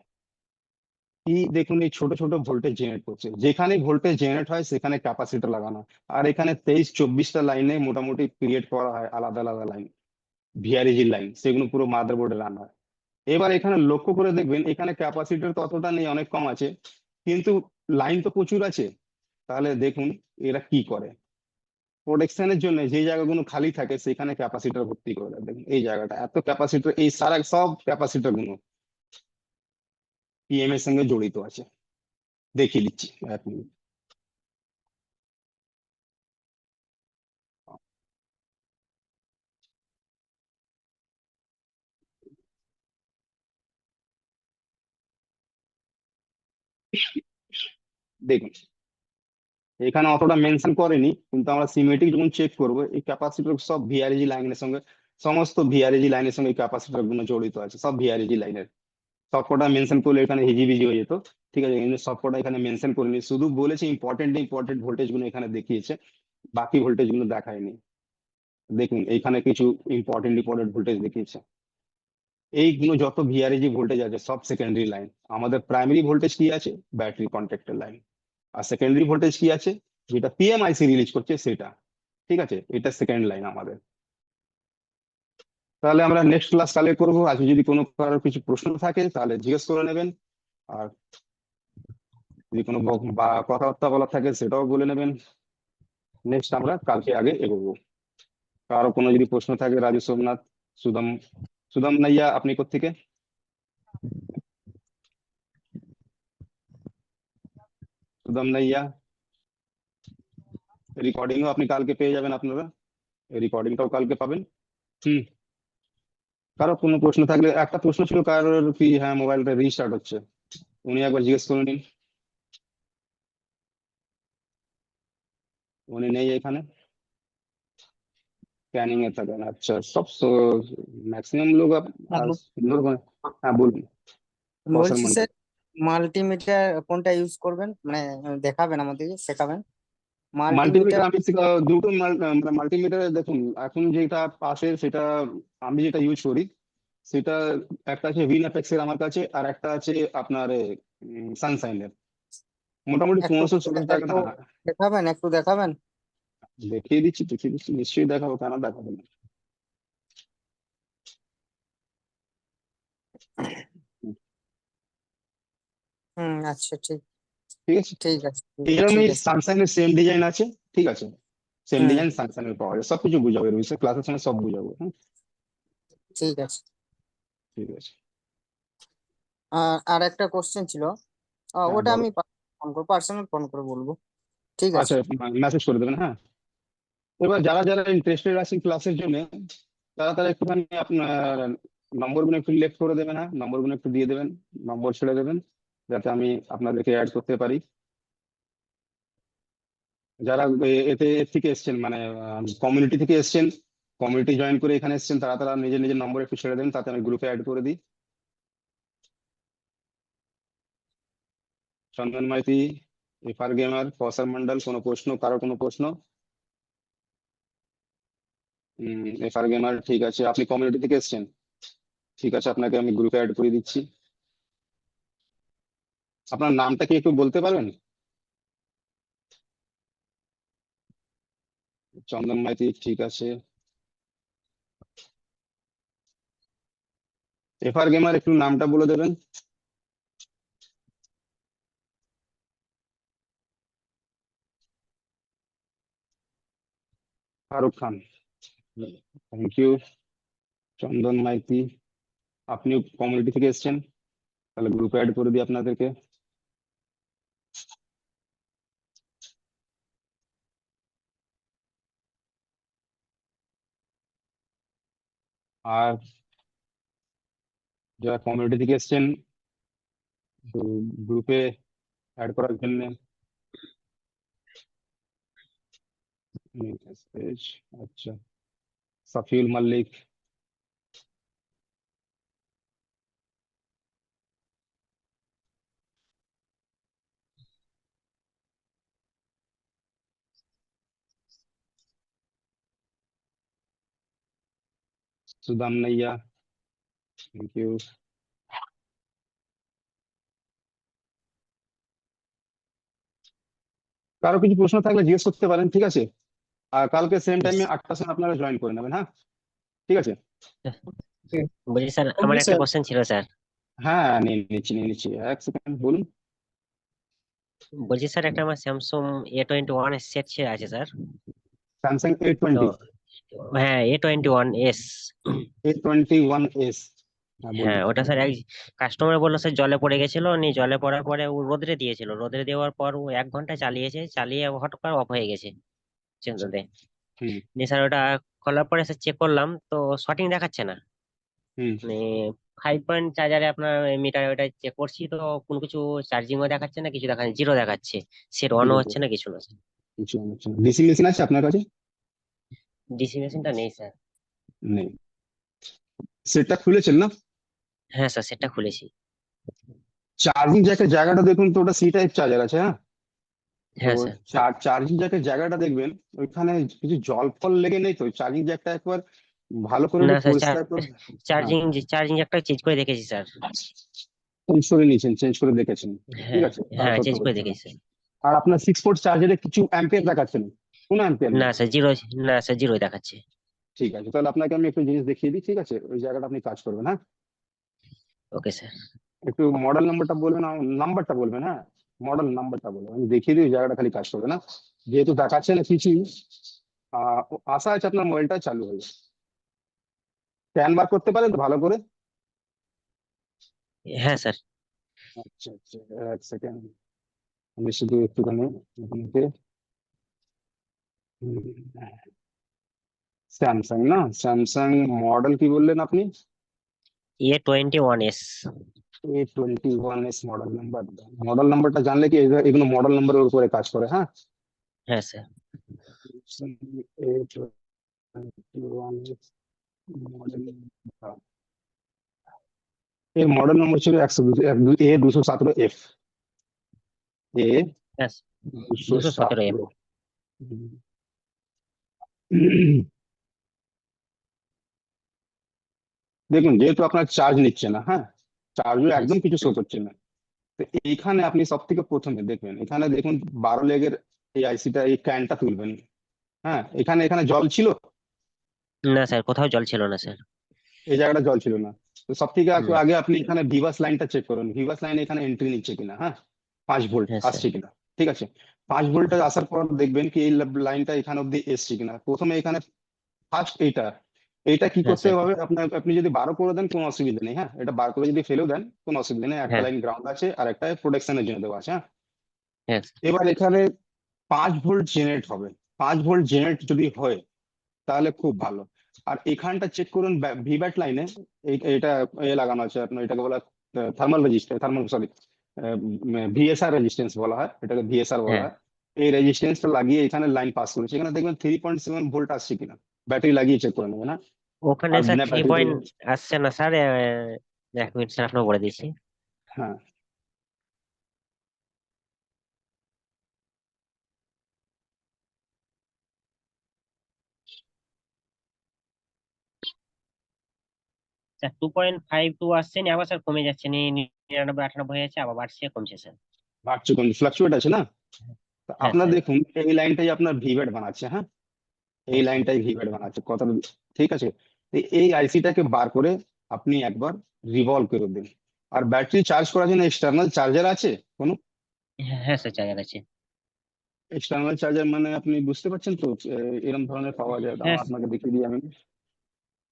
কি, দেখুন এই ছোট ছোট ভোল্টেজ জেনারেট করছে, যেখানে ভোল্টেজ জেনারেট হয় সেখানে ক্যাপাসিটর লাগানো। আর এখানে 23-24টা লাইনে মোটামুটি ক্রিয়েট করা হয় আলাদা আলাদা লাইন, ভিআরএজি লাইন, সেগুলো পুরো মাদারবোর্ডে রান হয়। এবার এখানে লক্ষ্য করে দেখবেন এখানে ক্যাপাসিটর তো অতটা নেই, অনেক কম আছে, কিন্তু লাইন তো প্রচুর আছে। তাহলে দেখুন এরা কি করে, প্রোটেকশনের জন্য যে জায়গাগুলো খালি থাকে সেখানে ক্যাপাসিটর ভর্তি করে দেয়। দেখুন এই জায়গাটা এত ক্যাপাসিটর, এই সারা সব ক্যাপাসিটর গুলো পিএম এর সঙ্গে জড়িত আছে। দেখিয়ে দিচ্ছি 1 মিনিট। দেখুন এখানে অতটা মেনশন করেনি, কিন্তু আমরা সিমেটিক যখন চেক করবো এই ক্যাপাসিটর সব ভিআরএজি লাইনের সঙ্গে, সমস্ত ভিআরএজি লাইনের সঙ্গে ক্যাপাসিটর গুলো জড়িত আছে, সব ভিআরএজি লাইনের। সবকটা মেনশন করলে এখানে হিজিবিজি হয়ে যেত। ঠিক আছে, কিন্তু সবকটা এখানে মেনশন করিনি, শুধু বলেছে ইম্পর্টেন্ট ইম্পর্টেন্ট ভোল্টেজ গুলো এখানে দেখিয়েছে, বাকি ভোল্টেজ গুলো দেখায়নি। দেখুন এইখানে কিছু ইম্পর্টেন্ট ইম্পর্টেন্ট ভোল্টেজ দেখিয়েছে। এইগুলো যত ভিআরএজি ভোল্টেজ আছে সব সেকেন্ডারি লাইন। আমাদের প্রাইমারি ভোল্টেজ কি আছে, ব্যাটারি কন্ট্যাক্টের লাইন। আর সেকেন্ডারি ভোল্টেজ কি আছে, যেটা পিএমআইসি রিলিজ করছে সেটা। ঠিক আছে, এটা সেকেন্ড লাইন আমাদের। তাহলে আমরা নেক্সট ক্লাস কালে করবো। আজকে যদি কোনো কারোর কিছু প্রশ্ন থাকে তাহলে জিজ্ঞেস করে নেবেন, আর যদি কোনো বা কথাবার্তা বলার থাকে সেটাও বলে নেবেন। নেক্সট আমরা কালকে আগে এগোবো। কারো কোনো যদি প্রশ্ন থাকে, রাজু সোমনাথ, সুদাম, সুদাম নাইয়া, আপনি কোত্থেকে? সুদাম নাইয়া, রেকর্ডিংও আপনি কালকে পেয়ে যাবেন, আপনারা রেকর্ডিংটাও কালকে পাবেন। হুম, কারো কোনো প্রশ্ন থাকলে, একটা প্রশ্ন ছিল কারোর কি, হ্যাঁ মোবাইলটা রিস্টার্ট হচ্ছে, উনি একবার জিজ্ঞেস করে নিন। উনি নেই এখানে, ক্যানিং এ থাকেন। আচ্ছা, সব ম্যাক্সিমাম লোক আর হ্যালো, সুন্দরবন। হ্যাঁ বলুন, কৌশল বলছি মন্ডল। স্যার মাল্টিমিটার কোনটা ইউজ করবেন, মানে দেখাবেন আমাদেরকে, শেখাবেন। মাল্টিমিটার মাল্টিমিটার আমি দুটো মানে মাল্টিমিটারে দেখুন, এখন যেটা পাশে সেটা আমি যেটা ইউজ করি সেটা একটা আছে ভিনাপেক্স এর আমার কাছে, আর একটা আছে আপনার সানসাইনের, মোটামুটি একটু 1500-1600 টাকা। একটু হ্যাঁ, দেখাবেন, একটু দেখাবেন। দেখিয়ে দিচ্ছি নিশ্চয়ই দেখাবো, কেন দেখাবো না। আচ্ছা, ঠিক ঠিক আছে, ঠিক আছে, এরকমই ঠিক আছে। সানসাইনের সেম ডিজাইন আছে। ঠিক আছে, সেম হুম, ডিজাইন সানসাইনের পাওয়া যায়, সবকিছু বুঝাবো এর বিষয়ে, ক্লাসের সময় সব বুঝাবো। হ্যাঁ, ঠিক আছে। ঠিক আছে। আর একটা কোশ্চেন ছিল, হ্যাঁ, ওটা বলো। আমি ফোন করে, পার্সোনাল ফোন করে বলবো। ঠিক আছে। আচ্ছা, মেসেজ করে দেবেন। হ্যাঁ, এবার যারা যারা ইন্টারেস্টেড আছেন ক্লাসের জন্য, তারা তারা একটুখানি আপনার নম্বরগুলো একটু লিখ করে দেবেন। হ্যাঁ, নম্বরগুলো একটু দিয়ে দেবেন, নম্বর ছেড়ে দেবেন, যাতে আমি আপনাদেরকে অ্যাড করতে পারি। যারা এতে থেকে এসছেন, মানে কমিউনিটি থেকে এসছেন, কমিউনিটি জয়েন করে এখানে এসছেন, তারা তারা নিজের নিজের নম্বর একটু ছেড়ে দেবেন, তাতে আমি গ্রুপে অ্যাড করে দিই। চন্দন মাইতি, এফআর গেমার, কসার মন্ডল, কোনো প্রশ্ন, কারো কোনো প্রশ্ন? এফআর গেমার, ঠিক আছে, আপনি কমিউনিটি থেকে এসছেন, ঠিক আছে, আপনাকে আমি গ্রুপে অ্যাড করে দিচ্ছি। আপনার নামটা কি একটু বলতে পারবেন? চন্দন মাইতি, ঠিক আছে। এফআর গেমার, একটু নামটা বলে দেবেন। Faruk Khan, thank you. চন্দন মাইতি, আপনি কমিউনিটি থেকে এসছেন, তাহলে গ্রুপে অ্যাড করে দিই আপনাদেরকে। আর যারা কমিউনিটি থেকে এসছেন, গ্রুপে অ্যাড করার জন্য মেসেজ, আচ্ছা, সাফিউল মালিক, সুদাম নাইয়া, থ্যাংক ইউ। কারো কিছু প্রশ্ন থাকলে জিজ্ঞেস করতে পারেন, ঠিক আছে। আর কালকে সেম টাইমে 8টার সময় আপনারা জয়েন করে নেবেন। হ্যাঁ, ঠিক আছে। বলছি স্যার, আমার ওকে একটা স্যার। কোশ্চেন ছিল স্যার। হ্যাঁ, নিয়ে নিচ্ছি, এক সেকেন্ড বলুন। বলছি স্যার, একটা আমার স্যামসুং A21 এর সেট আছে স্যার। স্যামসাং এ তো টোয়েন্টি হ্যাঁ, A21s। A21s, হ্যাঁ বলুন। হ্যাঁ, ওটা স্যার এক কাস্টমার বললো স্যার জলে পড়ে গেছিল, জলে পড়ার পরে ও রোদরে দিয়েছিল, রোদরে দেওয়ার পর ও 1 ঘন্টা চালিয়েছে, চালিয়ে হঠাৎ করে অফ হয়ে গেছে আচ্ছা, চন্দ্রতে। হুম নিয়ে স্যার ওটা খোলার পরে স্যার চেক করলাম, তো শর্টিং দেখাচ্ছে না। হুম মানে 5 পয়েন্ট চার্জারে আপনার মিটার ওটা চেক করছি, তো কোনো কিছু চার্জিংও দেখাচ্ছে না, কিছু দেখাচ্ছে, জিরো দেখাচ্ছে, সেট অনও জিরো, হচ্ছে না, কিছু না স্যার। কিছু হচ্ছে না। ডিসি মেশিন আছে আপনার কাছে? ডিসি মেশিনটা নেই স্যার। নেই, সেটটা খুলেছেন না? হ্যাঁ স্যার, সেটটা খুলেছি। চার্জিং জ্যাকের জায়গাটা দেখুন তো, ওটা সি টাইপ চার্জার আছে। হ্যাঁ, তো হ্যাঁ স্যার। চার্জিং জ্যাকের জায়গাটা দেখবেন, ওইখানে কিছু জল ফল লেগে নেই তো? চার্জিং জ্যাকটা একবার ভালো করে না একটু স্যার, পরিষ্কার করে। হ্যাঁ, চার্জিং চার্জিং একটা চেঞ্জ করে দেখেছি স্যার। চেঞ্জ করে নিয়েছেন, চেঞ্জ করে দেখেছেন, ঠিক হ্যাঁ আছে, তাহলে হ্যাঁ, সত্য চেঞ্জ করে হচ্ছে না। দেখেছি স্যার। আর আপনার 6 পোর্ট চার্জারে কিছু অ্যাম্পিয়ার দেখাচ্ছে না, কোনো অ্যাম্পিয়ার না নেই। Sir, zero. না স্যার, জিরোই দেখাচ্ছে। ঠিক আছে, তাহলে আপনাকে আমি একটু জিনিস দেখিয়ে দিই, ঠিক আছে, ওই জায়গাটা আপনি কাজ করবেন। হ্যাঁ, ওকে স্যার। একটু মডেল নাম্বারটা বলবেন, নাম্বারটা বলবেন। হ্যাঁ, মডেল নাম্বারটা বলবেন, আমি দেখিয়ে দিই ওই জায়গাটা খালি কাজ করবে না, যেহেতু দেখাচ্ছে না কিছুই। আশা আছে আপনার মোবাইলটা চালু হয়ে যাবে। স্ক্যান বার করতে পারেন তো ভালো করে? হ্যাঁ স্যার। আচ্ছা আচ্ছা, এক সেকেন্ড, আমি শুধু একটুখানি আপনাকে, স্যামসাং না, স্যামসাং মডেল কি বললেন আপনি? A21s। A21s মডেল নাম্বারটা জানলে কি এগুলো মডেল নাম্বারের উপরে কাজ করে। হ্যাঁ, হ্যাঁ স্যার। A21s মডেল, এর মডেল নম্বর ছিল 217F, এ হ্যাঁ, দুশো 217F। সতেরো দেখুন যেহেতু আপনার চার্জ নিচ্ছে না, হ্যাঁ, চার্জও হ্যাঁ একদম কিছু শো করছে না, তো এইখানে আপনি সব থেকে প্রথমে দেখবেন, এখানে দেখুন 12 লেগের এই আইসিটা, এই ক্যানটা তুলবেন। হ্যাঁ, এখানে এখানে জল ছিল, না স্যার, কোথাও জল ছিল না স্যার। এই জায়গাটা জল ছিল না। তো সব থেকে না। আগে আপনি এখানে ভিভাস লাইনটা চেক করুন, ভিভাস লাইন এখানে এন্ট্রি নিচ্ছে কিনা, হ্যাঁ, 5 ভোল্ট হ্যাঁ স্যার। আসছে কিনা। ঠিক আছে, 5 ভোল্টে আসার পর দেখবেন কি এই লাইনটা এখানে অব্দি এসছে কিনা। প্রথমে এখানে ফার্স্ট এইটা, এইটা কি হ্যাঁ করতে স্যার। হবে আপনার, আপনি যদি 12 করে দেন কোনো অসুবিধা নেই, হ্যাঁ, এটা বার করে যদি ফেলেও দেন কোনো অসুবিধা নেই, একটা হ্যাঁ। লাইন গ্রাউন্ড আছে আর একটা প্রোটেকশনের জন্য দেওয়া আছে, হ্যাঁ। হ্যাঁ স্যার। এবার এখানে 5 ভোল্ট জেনারেট হবে, 5 ভোল্ট জেনারেট যদি হয় তাহলে খুব ভালো। আর এখানটা চেক করুন ভিব্যাট লাইনে, এটা লাগানো আছে আপনার, এটাকে বলা thermal resistance, thermal sorry VSR resistance বলা হয়, এটাকে ভিএসআর বলা হ্যাঁ, হয়। এই রেজিস্ট্যান্সটা লাগিয়ে এখানে লাইন পাস করেছে, এখানে দেখবেন 3.7 ভোল্ট আসছে কিনা, ব্যাটারি লাগিয়ে চেক করে নেবেন, হ্যাঁ। ওখানে আর স্যার বিনা 3 পয়েন্ট ব্যাটারিতে, আসছে না স্যার। 1 মিনিট স্যার, আপনাকে বলে দিচ্ছি। হ্যাঁ, স্যার 2.52 আসছে, নিয়ে আবার স্যার কমে যাচ্ছে, 99 98 হয়ে যাচ্ছে, আবার বাড়ছে কমছে স্যার। বাড়ছে কোন ফ্লাকচুয়েট আছে না। তো হ্যাঁ আপনার স্যার। দেখুন এই লাইনটাই আপনার ভিভ্যাট বানাচ্ছে, হ্যাঁ, এই হ্যাঁ স্যার। লাইনটাই ভিভ্যাট বানাচ্ছে কথা। ঠিক আছে, তো এই আইসিটাকে বার করে আপনি একবার রিভলভ করে দিন। আর ব্যাটারি চার্জ করার জন্য এক্সটার্নাল চার্জার আছে কোনো? হ্যাঁ হ্যাঁ স্যার, চার্জার আছে। এক্সটার্নাল চার্জার মানে আপনি বুঝতে পারছেন তো, এরকম ধরনের পাওয়া যায়, হ্যাঁ আপনাকে দেখিয়ে দিই আমি,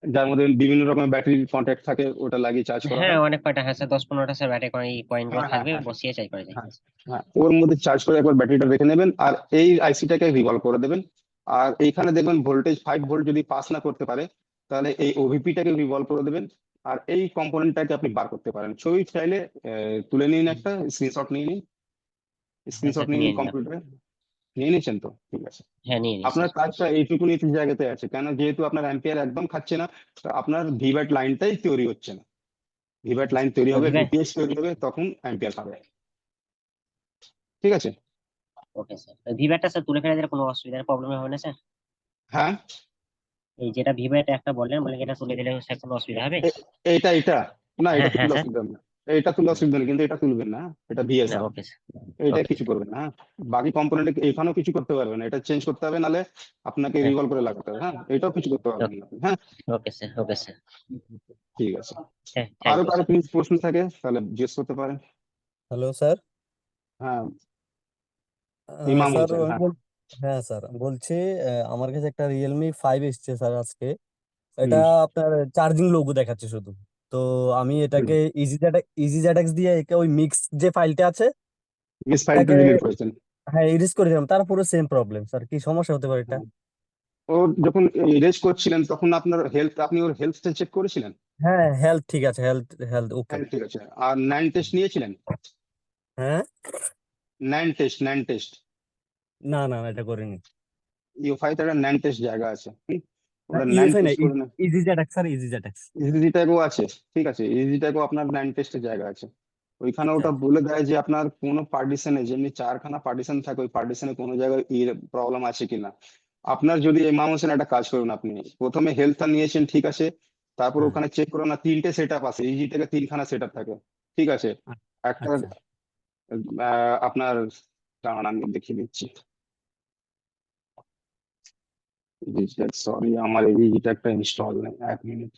যার মধ্যে বিভিন্ন রকমের ব্যাটারি কন্ট্যাক্ট থাকে, ওটা লাগিয়ে চার্জ করা হ্যাঁ, হয়। অনেক কয়টা, হ্যাঁ স্যার, 10 15টা স্যার ব্যাটারি পয়েন্ট গুলো হ্যাঁ হ্যাঁ থাকবে, হ্যাঁ বসিয়ে চার্জ করা যায়। হ্যাঁ হ্যাঁ, ওর মধ্যে চার্জ করে একবার ব্যাটারিটা রেখে নেবেন আর এই আইসিটাকে রিভলভ করে দেবেন। আর এইখানে দেখবেন ভোল্টেজ 5 ভোল্ট যদি পাস না করতে পারে, তাহলে এই ওভিপিটাকে রিভলভ করে দেবেন। আর এই কম্পোনেন্টটাকে আপনি বার করতে পারেন, ছবি চাইলে তুলে নিন, একটা স্ক্রিনশট নিয়ে নিন, হ্যাঁ স্ক্রিনশট স্যার, নিয়ে নিয়ে নিন নিলাম। কম্পিউটারে। নিয়ে নিয়েছেন তো, ঠিক আছে। হ্যাঁ, নিয়ে নিই আপনার স্যার। কাজটা এইটুকুনি জায়গাতে আছে, কেন যেহেতু আপনার অ্যাম্পিয়ার একদম খাচ্ছে না, তো আপনার ভিভ্যাট লাইনটাই তৈরি হচ্ছে না। ভিভ্যাট লাইন তৈরি হবে, ভিভ্যাট। ভিপিএস তৈরি হবে, তখন অ্যাম্পিয়ার পাবে। ঠিক আছে, ওকে স্যার, ভিভ্যাটটা স্যার তুলে ফেলা দিলে কোনো অসুবিধার প্রবলেম হবে না স্যার? হ্যাঁ। এই যেটা ভিভ্যাট একটা বললেন, এটা তুলে দিলে স্যার কোনো অসুবিধা হবে? এইটা এইটা না, এটা হ্যাঁ হ্যাঁ তুলে স্যার। অসুবিধা হবে না, এটা তুলে অসুবিধা নেই, কিন্তু এটা তুলবেন না, এটা না, ভিএসআর, ওকে স্যার। এটা ওকে কিছু স্যার। করবেন না, হ্যাঁ। বাকি কম্পোনেন্ট এখানেও কিছু করতে পারবেন না, এটা চেঞ্জ করতে হবে, নালে আপনাকে হ্যাঁ। রিভলভ করে লাগাতে হবে, হ্যাঁ, এটাও কিছু করতে পারবেন না আপনি, হ্যাঁ। ওকে স্যার। Okay sir. ঠিক আছে, হ্যাঁ, থ্যাংক আরো ইউ কারো স্যার। প্লিজ প্রশ্ন থাকে তাহলে জিজ্ঞেস করতে পারেন। Hello sir. হ্যাঁ, ইমাম স্যার হোসেন, আমি হ্যাঁ। হ্যাঁ স্যার বলছি, আমার কাছে একটা রিয়েলমি 5 এসছে স্যার আজকে। এটা হুম, আপনার চার্জিং লোগো দেখাচ্ছে শুধু। তো আমি হুম। এটাকে ইজি জেড এক্স দিয়ে একে ওই মিক্স যে ফাইলটা আছে মিস ফাইলটা এটাকে, ডিলিট করেছেন। হ্যাঁ, ইরেজ করে দিলাম, তার পুরো সেম প্রবলেম স্যার, কি সমস্যা হতে পারে এটা? হ্যাঁ। ও যখন ইরেজ করছিলেন তখন আপনার হেলথ, আপনি ওর হেলথটা চেক করেছিলেন? হ্যাঁ, হেলথ ঠিক আছে, হেলথ হেলথ ওকে। হ্যাঁ, ঠিক আছে। আর 9 টেস্ট নিয়েছিলেন? হ্যাঁ, 9 টেস্ট না না না, এটা করিনি। ইউ5 তে একটা 9 টেস্ট জায়গা আছে, না, ওটা নাইন ইউএফআই না, টেস্ট করে না। Easy Z X sir, easy Z X. ইজিজি ট্যাগও আছে, ঠিক আছে, ইজিজি ট্যাগও আপনার 9 টেস্টের জায়গা আছে। ওইখানে আচ্ছা ওটা আচ্ছা। বলে দেয় যে আপনার কোনো পার্টিশনে, যেমনি 4খানা পার্টিশন থাকে, ওই পার্টিশনে কোনো জায়গায় প্রবলেম আছে কিনা। আপনার যদি ইমাম হোসেন একটা কাজ করুন, আপনি প্রথমে হেলথটা নিয়েছেন, ঠিক আছে, তারপর হ্যাঁ, ওখানে চেক করুন না, 3টে সেট আপ আছে, ইজি থেকে 3খানা সেট আপ থাকে, ঠিক আছে। একটা আচ্ছা আপনার, দাঁড়ান আমি দেখিয়ে দিচ্ছি। সরি, আমার ইজিটা একটা ইনস্টল নেই, 1 মিনিট।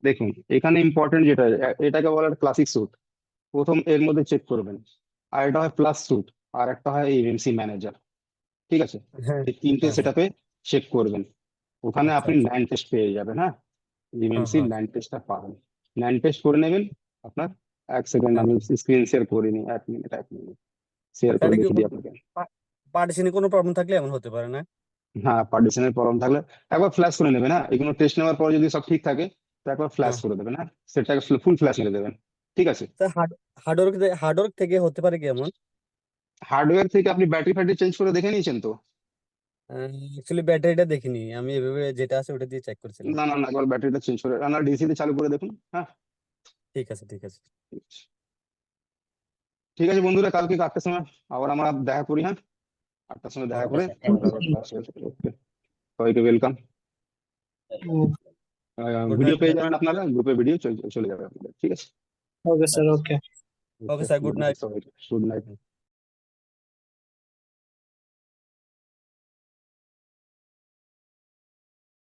দেখুন এখানে ইম্পর্টেন্ট যেটা, এটাকে বলে ক্লাসিক স্যুট, প্রথম এর মধ্যে চেক করবেন। আর এটা হয় প্লাস স্যুট, আর একটা হয় এমএমসি ম্যানেজার, ঠিক আছে। হ্যাঁ এই 3টে হ্যাঁ হ্যাঁ। সেটআপে চেক করবেন, ওখানে আচ্ছা আপনি আচ্ছা। 9 টেস্ট পেয়ে যাবেন, হ্যাঁ, হ্যাঁ এমএমসি হ্যাঁ 9 টেস্টটা পাবেন। 9 টেস্ট করে নেবেন আপনার। 1 সেকেন্ড, হ্যাঁ। আমি স্ক্রিন শেয়ার করিনি, 1 মিনিট শেয়ার করে এটা কি দেখিয়ে দিই আপনাকে। পার্টিশনে কোনো প্রবলেম থাকলে এমন হতে পারে না? হ্যাঁ, পার্টিশনের প্রবলেম থাকলে একবার ফ্ল্যাশ করে নেবেন, হ্যাঁ, এগুলো টেস্ট নেওয়ার পর যদি সব ঠিক থাকে, তো একবার ফ্ল্যাশ হ্যাঁ করে দেবেন, হ্যাঁ, সেটাকে ফুল ফ্ল্যাশ মেরে দেবেন, ঠিক আছে। স্যার, হার্ডওয়ার্ক থেকে হতে পারে কি এমন? হার্ডওয়্যার থেকে আপনি ব্যাটারি ফ্যাটারি চেঞ্জ করে দেখে নিয়েছেন তো? অ্যাকচুয়ালি ব্যাটারিটা দেখিনি, আমি এভাবে যেটা আছে ওটা দিয়ে চেক করছিলাম। না না না, একবার ব্যাটারিটা চেঞ্জ করে না, ডিসি তে চালু করে দেখুন। হ্যাঁ, ঠিক আছে, ঠিক আছে। ঠিক আছে। ঠিক আছে বন্ধুরা, কালকে 8টার সময় আবার আমরা দেখা করি। হ্যাঁ, 8টার সময় দেখা ওকে করে স্যার, থ্যাংক ইউ। ওকে, সবাইকে ওয়েলকাম। Good video night. পেয়ে যাবেন আপনারা, গ্রুপে ভিডিও চলে যাবে আপনাদের। ঠিক আছে, okay sir, okay. Okay sir, good night. সবাইকে গুড নাইট।